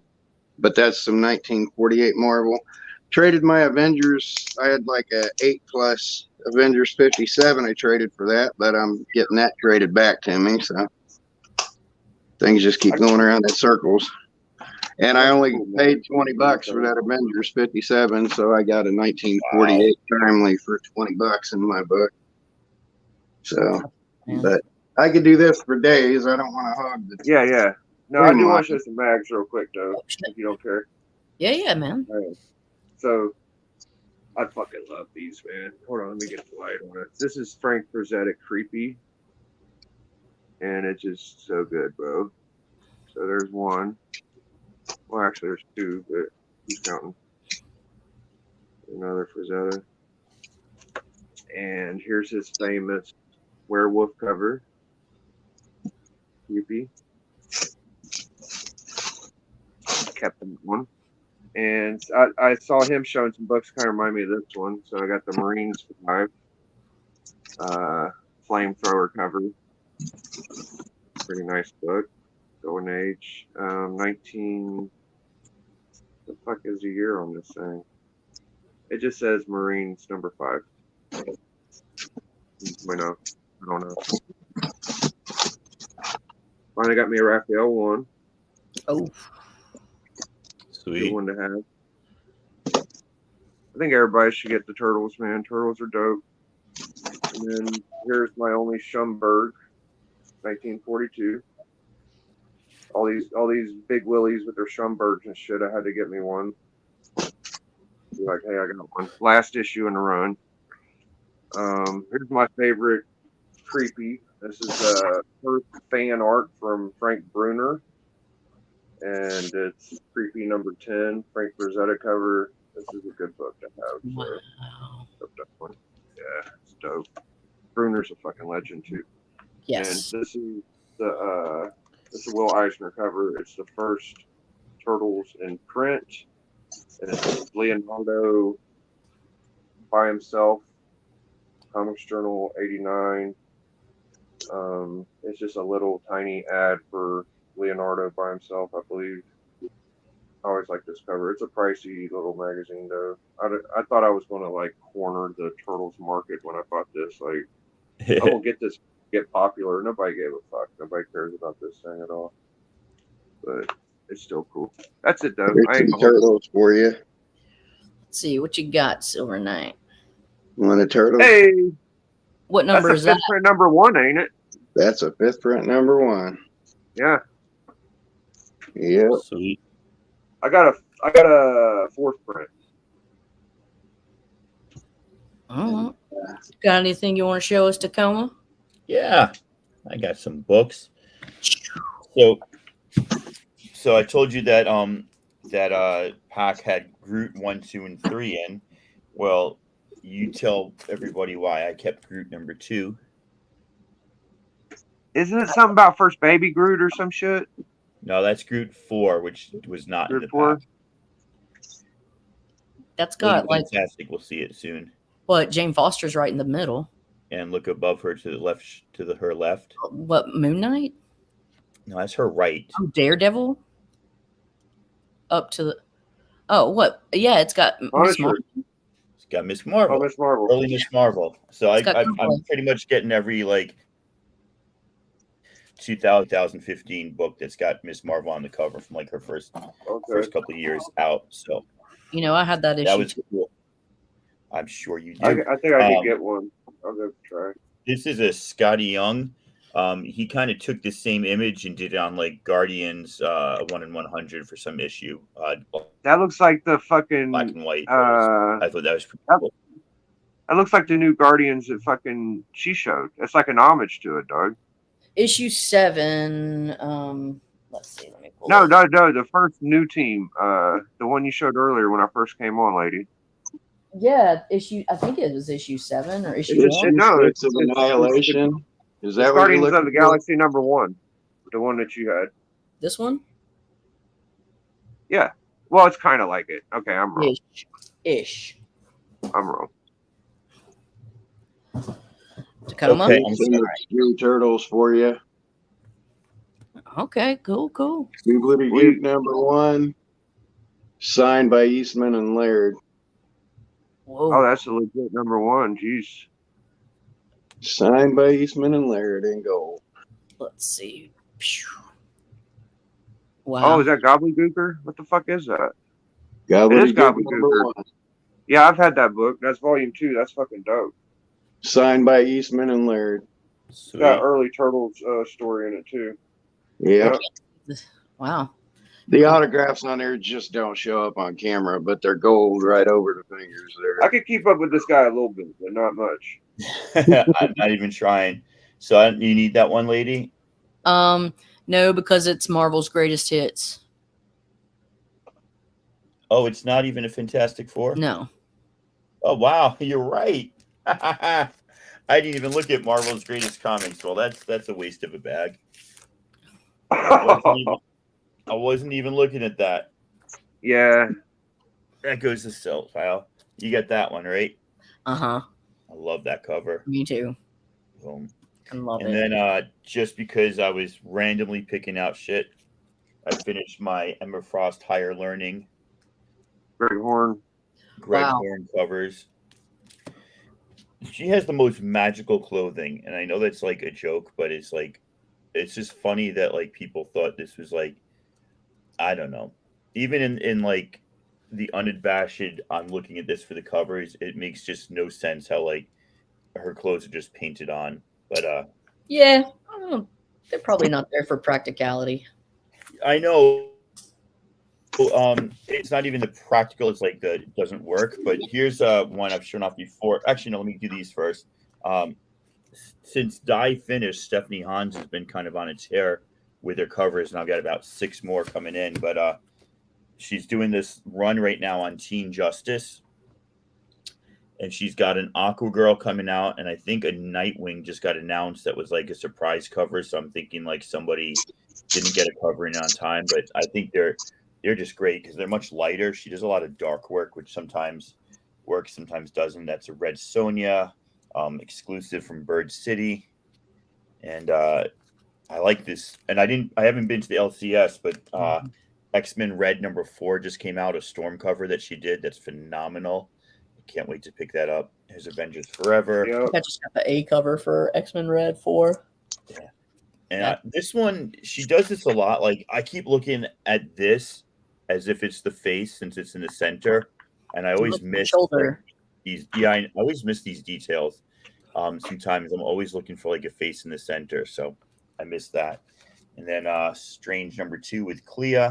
But that's some 1948 Marvel. Traded my Avengers. I had like a 8+ Avengers 57. I traded for that, but I'm getting that traded back to me. So things just keep going around in circles. And I only paid $20 for that Avengers 57, so I got a 1948 Timely for $20 in my book. So, but I could do this for days. I don't want to hog the. Yeah, yeah. No, I do want to show some mags real quick, though, if you don't care. Yeah, man. Right. So, I fucking love these, man. Hold on, let me get the light on it. This is Frank Frazetta Creepy. And it's just so good, bro. So there's one. Well, actually, there's two, but who's counting? Another Frazetta. And here's his famous werewolf cover. Creepy. Kept that one. And I saw him showing some books, kind of remind me of this one. So I got the Marines 5 flamethrower cover. Pretty nice book. Golden Age. 19. The fuck is the year on this thing? It just says Marines number 5. Wait, no. I don't know. Finally got me a Raphael one. Oh, Good Sweet. one to have. I think everybody should get the turtles, man. Turtles are dope. And then here's my only Schumberg, 1942. All these big willies with their Schumbergs and shit. I had to get me one. Be like, hey, I got one. Last issue in the run. Here's my favorite creepy. This is first fan art from Frank Bruner, and it's creepy number 10. Frank Frazetta cover. This is a good book to have. So, wow. that one. Yeah, it's dope. Bruner's a fucking legend too. Yes. And this is Will Eisner cover. It's the first Turtles in print, and it's Leonardo by himself. Comics Journal 89. It's just a little tiny ad for Leonardo by himself, I believe. I always like this cover. It's a pricey little magazine, though. I thought I was going to like corner the Turtles market when I bought this. Like, I will get this, get popular. Nobody gave a fuck. Nobody cares about this thing at all. But it's still cool. That's it, though. I Here's ain't some turtles for you. Let's see what you got, Silver Knight. Want a turtle? Hey, What that's number a is that? fifth print number 1, ain't it? That's a fifth print number 1. Yeah, Yep. Sweet. I got a fourth print. Mhm. Got anything you want to show us, Tacoma? Yeah, I got some books. So I told you that pack had Groot 1, 2, and 3 in. Well, you tell everybody why I kept Groot number 2. Isn't it something about first baby Groot or some shit? No, that's Groot 4, which was not in Groot the 4? pack. That's Lady got like Fantastic. We'll see it soon. what? Jane Foster's right in the middle. And look above her to the left, her left. What? Moon Knight? No, that's her right. Oh, Daredevil. Up to the. Oh, what? Yeah, it's got Miss Punisher. Marvel. It's got Miss Marvel. Oh, Miss Marvel. Early Miss Marvel. So It's got I'm Cowboy. pretty much getting every like 2015 book that's got Miss Marvel on the cover from like her first Okay. couple of years out. So You know, I had that issue. that was too. cool. I'm sure you I do. think I could get one. I'll go try. This is a Scotty Young. He kind of took the same image and did it on like Guardians 1 in 100 for some issue. That looks like the fucking Black and white. uh I thought that was pretty cool. that looks like the new Guardians that fucking she showed. It's like an homage to it, dog. Issue 7. Let's see. Let me pull No, it. the first new team. The one you showed earlier when I first came on, lady. Yeah, issue. I think it was issue 7 or issue It's just 1. no, Six of Annihilation. Is It's that what you're Guardians looking of the for? Galaxy number 1, the one that you had. This one? Yeah. Well, it's kind of like it. Okay, I'm wrong. Ish. I'm wrong. Tacoma. Okay. Here's some Extreme Turtles for you. Okay, cool. Googly Goop number 1. Signed by Eastman and Laird. Whoa. Oh, that's a legit number 1. Jeez. Signed by Eastman and Laird in gold. Let's see. Oh, Wow. is that Gobbledygooker? What the fuck is that? Gobbledygook It is Gobbledygooker. number 1. Yeah, I've had that book. That's volume 2. That's fucking dope. Signed by Eastman and Laird. It's got Sweet. early Turtles story in it too. Yeah. Wow. The autographs on there just don't show up on camera, but they're gold right over the fingers there. I could keep up with this guy a little bit, but not much. I'm not even trying. So you need that one, lady? No, because it's Marvel's greatest hits. Oh, it's not even a Fantastic Four? No. Oh, wow. You're right. I didn't even look at Marvel's greatest comics. Well, that's a waste of a bag. I wasn't even looking at that. Yeah. That goes to sell, pal. You got that one, right? Uh-huh. I love that cover. Me too. Boom. I love And it. then just because I was randomly picking out shit, I finished my Emma Frost Higher Learning Greg Horn. Greg Wow. Horn covers. She has the most magical clothing, and I know that's like a joke, but it's like it's just funny that like people thought this was like, I don't know, even in like the unabashed, I'm looking at this for the covers, it makes just no sense how like her clothes are just painted on. But Yeah, they're probably not there for practicality. I know it's not even the practical, it's like the it doesn't work. But here's one I've shown off before. Actually, no, let me do these first. Um, since Die finished, Stephanie Hans has been kind of on a tear with her covers, and I've got about 6 more coming in. But she's doing this run right now on Teen Justice, and she's got an Aqua Girl coming out, and I think a Nightwing just got announced that was like a surprise cover. So I'm thinking like somebody didn't get a cover in on time, but I think they're just great because they're much lighter. She does a lot of dark work, which sometimes works, sometimes doesn't. That's a Red Sonja, exclusive from Bird City, and I like this. And I haven't been to the LCS, but X-Men Red #4 just came out, a Storm cover that she did. That's phenomenal. I can't wait to pick that up. Here's Avengers Forever. Yep. I just got the A cover for X-Men Red 4. Yeah. And this one, she does this a lot. Like I keep looking at this as if it's the face since it's in the center, and I always miss shoulder. these. Yeah, I always miss these details. Sometimes I'm always looking for like a face in the center, so I miss that. And then Strange #2 with Clea.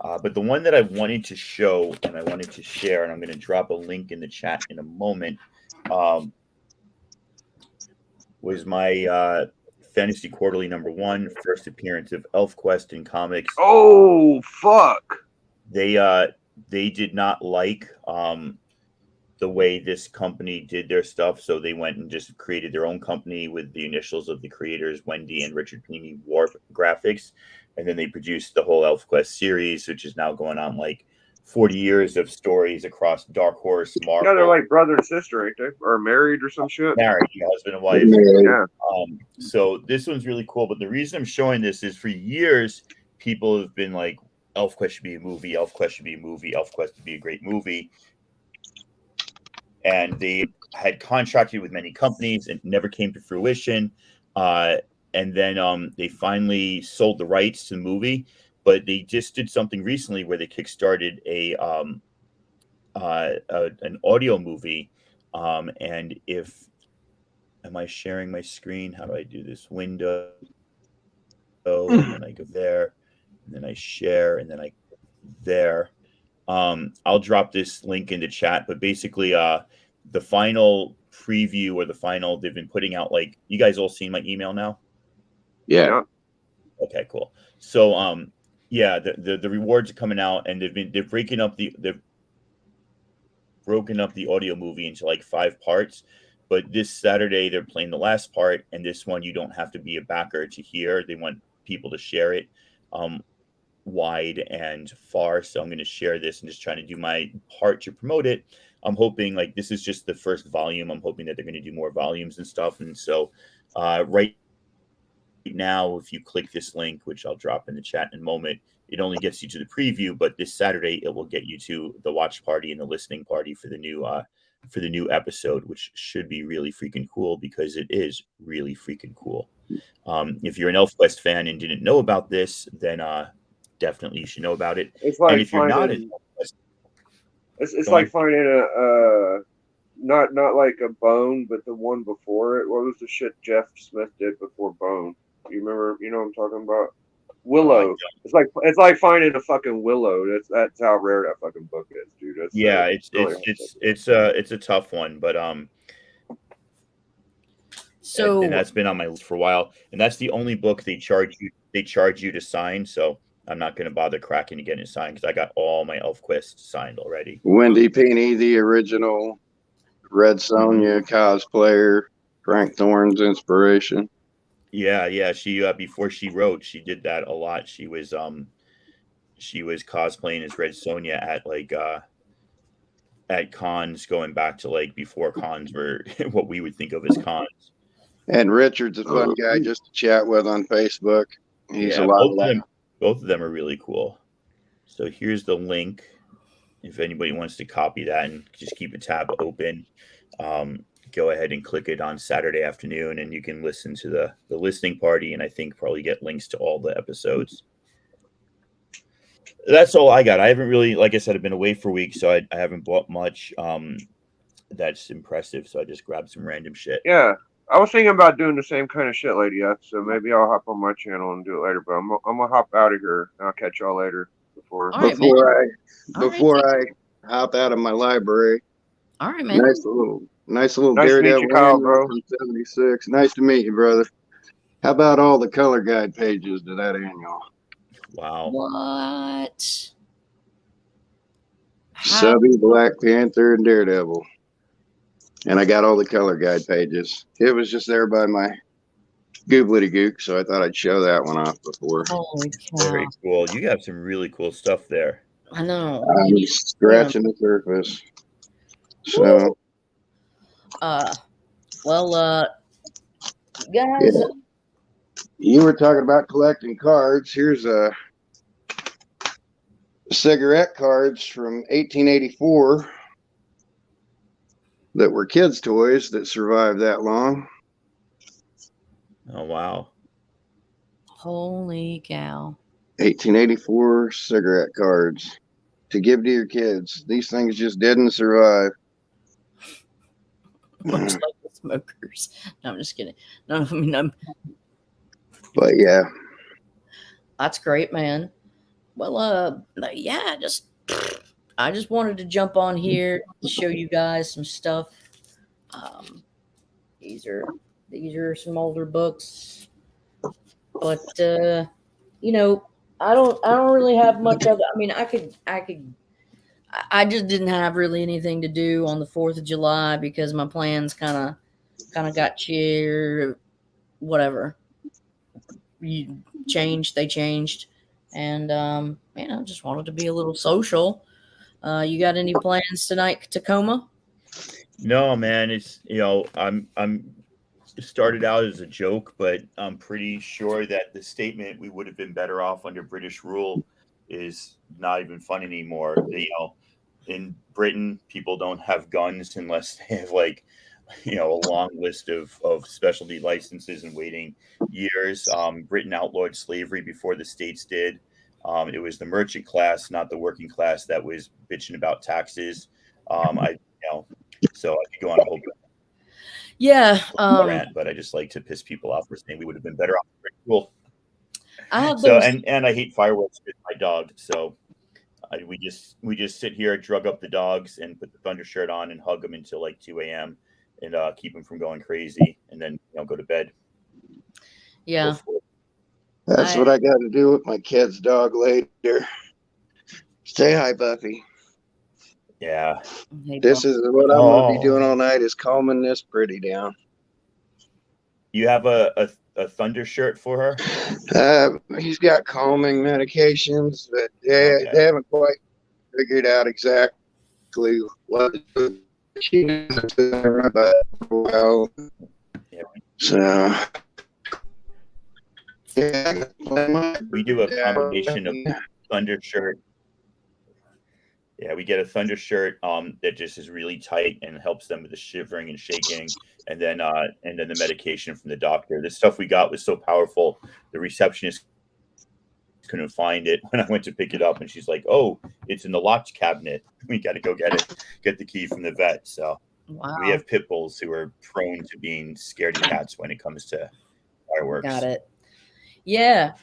But the one that I wanted to show and I wanted to share, and I'm going to drop a link in the chat in a moment, was my Fantasy Quarterly #1, first appearance of ElfQuest in comics. Oh fuck! They did not like the way this company did their stuff, so they went and just created their own company with the initials of the creators, Wendy and Richard Pini Warp Graphics, and then they produced the whole ElfQuest series, which is now going on like 40 years of stories across Dark Horse, Marvel. Yeah, they're like brother and sister, ain't they? Or married or some shit. Married, husband and wife. Yeah. So this one's really cool. But the reason I'm showing this is for years, people have been like, ElfQuest should be a movie, ElfQuest should be a movie, ElfQuest would be a great movie. And they had contracted with many companies and never came to fruition. And then they finally sold the rights to the movie. But they just did something recently where they kickstarted an audio movie. And if am I sharing my screen? How do I do this? Window, and then I go there, and then I share, and then I go there. I'll drop this link in the chat, but basically, the final preview or the final they've been putting out. Like, you guys all seen my email now? Yeah. Okay, cool. So, yeah, the rewards are coming out, and they're broken up the audio movie into like 5 parts. But this Saturday they're playing the last part, and this one you don't have to be a backer to hear. They want people to share it wide and far. So I'm going to share this and just trying to do my part to promote it. I'm hoping like this is just the first volume. I'm hoping that they're going to do more volumes and stuff. And so right now, if you click this link, which I'll drop in the chat in a moment, it only gets you to the preview, but this Saturday it will get you to the watch party and the listening party for the new episode, which should be really freaking cool because it is really freaking cool. If you're an ElfQuest fan and didn't know about this, then definitely you should know about it. It's like and if you're not finding, it's Go like on. finding a not like a Bone, but the one before it. What was the shit Jeff Smith did before Bone? You remember? You know what I'm talking about? Willow. It's like finding a fucking Willow. That's how rare that fucking book is, dude. That's yeah, really it's a tough one, but So and that's been on my list for a while, and that's the only book they charge you to sign. So I'm not going to bother cracking to get it signed because I got all my ElfQuest signed already. Wendy Pini, the original Red Sonja cosplayer, Frank Thorne's inspiration. Yeah. She before she wrote, she did that a lot. She was cosplaying as Red Sonja at cons, going back to like before cons were what we would think of as cons. And Richard's a fun guy just to chat with on Facebook. He's a lot of that. Both of them are really cool. So here's the link if anybody wants to copy that and just keep a tab open. go ahead and click it on Saturday afternoon, and you can listen to the listening party, and I think probably get links to all the episodes. That's all I got. I haven't really, like I said, I've been away for weeks, so I haven't bought much that's impressive. So I just grabbed some random shit. Yeah, I was thinking about doing the same kind of shit, Lady F. So maybe I'll hop on my channel and do it later. But I'm gonna hop out of here. And I'll catch y'all later. All right, Before I hop out of my library, all right, man. nice little Nice to meet Daredevil you, Kyle, bro. from '76. Nice to meet you, brother. How about all the color guide pages to that annual? Wow. What? Subby, Black Panther, and Daredevil. And I got all the color guide pages. It was just there by my Gooblety Gook, so I thought I'd show that one off before. Holy cow. Very cool. You have some really cool stuff there. I know. I'm just scratching the surface. So, guys. Yeah. You were talking about collecting cards. Here's cigarette cards from 1884 that were kids' toys that survived that long. Oh, wow. Holy cow. 1884 cigarette cards to give to your kids. These things just didn't survive. Much like the smokers. No, I'm just kidding. No, I mean, But yeah. That's great, man. Well, yeah, I just wanted to jump on here to show you guys some stuff. These are some older books, but you know, I don't really have much of it. I mean, I just didn't have really anything to do on the 4th of July because my plans kind of got cheered, whatever. They changed. And just wanted to be a little social. You got any plans tonight, Tacoma? No, man. It's I'm it started out as a joke, but I'm pretty sure that the statement "we would have been better off under British rule" is not even fun anymore. In Britain, people don't have guns unless they have a long list of specialty licenses and waiting years. Britain outlawed slavery before the States did. It was the merchant class, not the working class, that was bitching about taxes. So I could go on a whole rant, but I just like to piss people off for saying we would have been better off. Cool. And I hate fireworks with my dog. So we just sit here, drug up the dogs, and put the thunder shirt on and hug them until 2 a.m. and keep them from going crazy, and then go to bed. Yeah. That's what I got to do with my kid's dog later. Say hi, Buffy. Yeah. This is what I'm going to be doing all night, is calming this pretty down. You have a thunder shirt for her? He's got calming medications, but they haven't quite figured out exactly what she needs but well. Yeah. So we do a combination of thunder shirt. Yeah, we get a thunder shirt that just is really tight and helps them with the shivering and shaking, and then the medication from the doctor. The stuff we got was so powerful, the receptionist couldn't find it when I went to pick it up, and she's like, "Oh, it's in the locked cabinet. We got to go get the key from the vet." So we have pit bulls who are prone to being scaredy cats when it comes to fireworks. Got it. Yeah.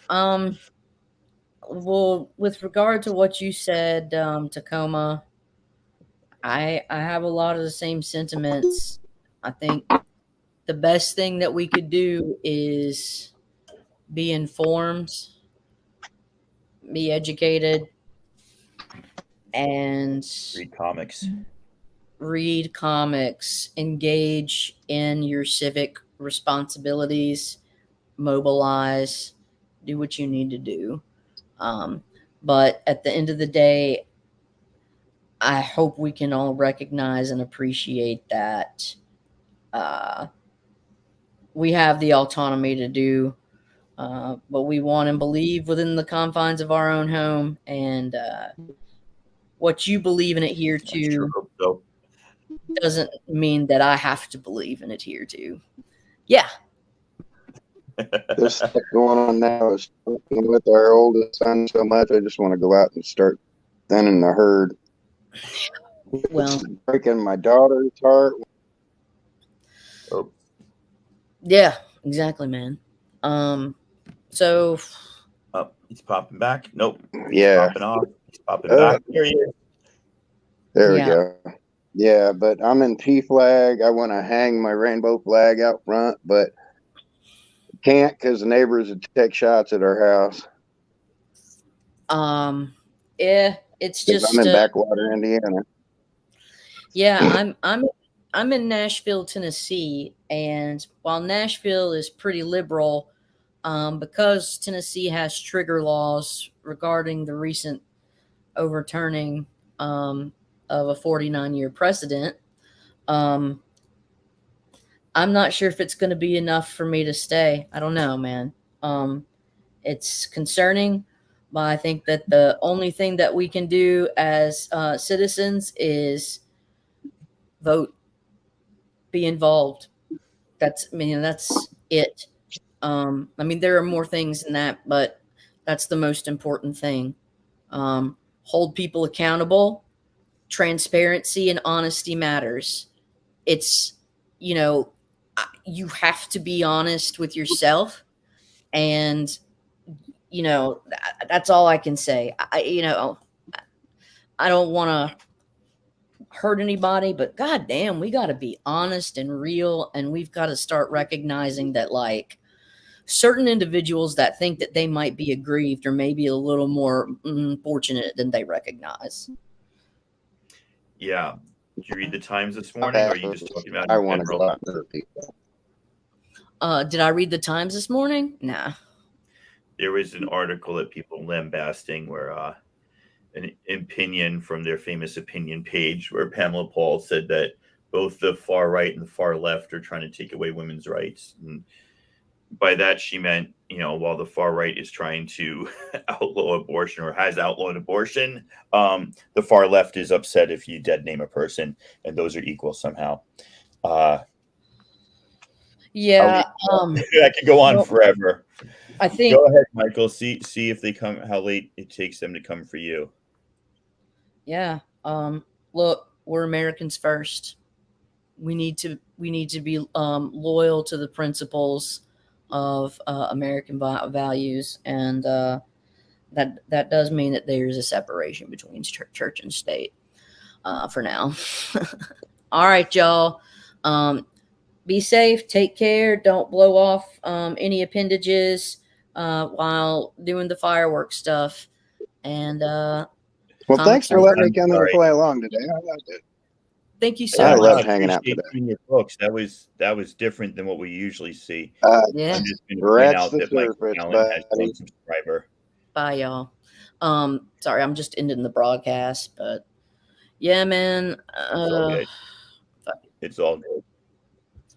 Well, with regard to what you said, Tacoma, I have a lot of the same sentiments. I think the best thing that we could do is be informed, be educated, and read comics, engage in your civic responsibilities, mobilize, do what you need to do. But at the end of the day, I hope we can all recognize and appreciate that we have the autonomy to do what we want and believe within the confines of our own home, and what you believe and adhere to doesn't mean that I have to believe in it here too. Yeah. There's stuff going on now with our oldest son so much. I just want to go out and start thinning the herd. Well, It's breaking my daughter's heart. Oh, yeah, exactly, man. So oh, he's popping back. Nope. He's Yeah. popping off. He's popping back. There he is. There we Yeah. go. Yeah, but I'm in P flag. I want to hang my rainbow flag out front, but can't because the neighbors would take shots at our house. yeah, it's 'Cause just I'm in backwater, Indiana. yeah, I'm in Nashville, Tennessee, and while Nashville is pretty liberal, because Tennessee has trigger laws regarding the recent overturning of a 49-year precedent, um, I'm not sure if it's going to be enough for me to stay. I don't know, man. It's concerning, but I think that the only thing that we can do as citizens is vote, be involved. That's it. I mean, there are more things than that, but that's the most important thing. Hold people accountable. Transparency and honesty matters. It's, you know, you have to be honest with yourself, and that's all I can say. I don't want to hurt anybody, but goddamn, we got to be honest and real, and we've got to start recognizing that, like, certain individuals that think that they might be aggrieved or maybe a little more fortunate than they recognize. Yeah. Did you read the Times this morning, or are you just talking about I in want to general? go out and hurt people. Did I read the Times this morning? Nah. There was an article that people lambasting where an opinion from their famous opinion page where Pamela Paul said that both the far right and the far left are trying to take away women's rights. And by that, she meant, while the far right is trying to outlaw abortion or has outlawed abortion, the far left is upset if you dead name a person, and those are equal somehow. Yeah. That could go on well, forever. I think. Go ahead, Michael. See if they come. How late it takes them to come for you. Yeah. Look, we're Americans first. We need to be loyal to the principles of American values, and that does mean that there's a separation between church and state for now. All right, y'all. Be safe. Take care. Don't blow off any appendages while doing the fireworks stuff. And Well, thanks for letting me come in and sorry. play along today. I loved it. Thank you so I much. love hanging out appreciate today. reading your books. That was different than what we usually see. Yeah. I'm just going to point Scratch out the that Michael surface, Allen has buddy. one subscriber. Bye, y'all. Sorry, I'm just ending the broadcast, but yeah, man. It's all good. It's all good.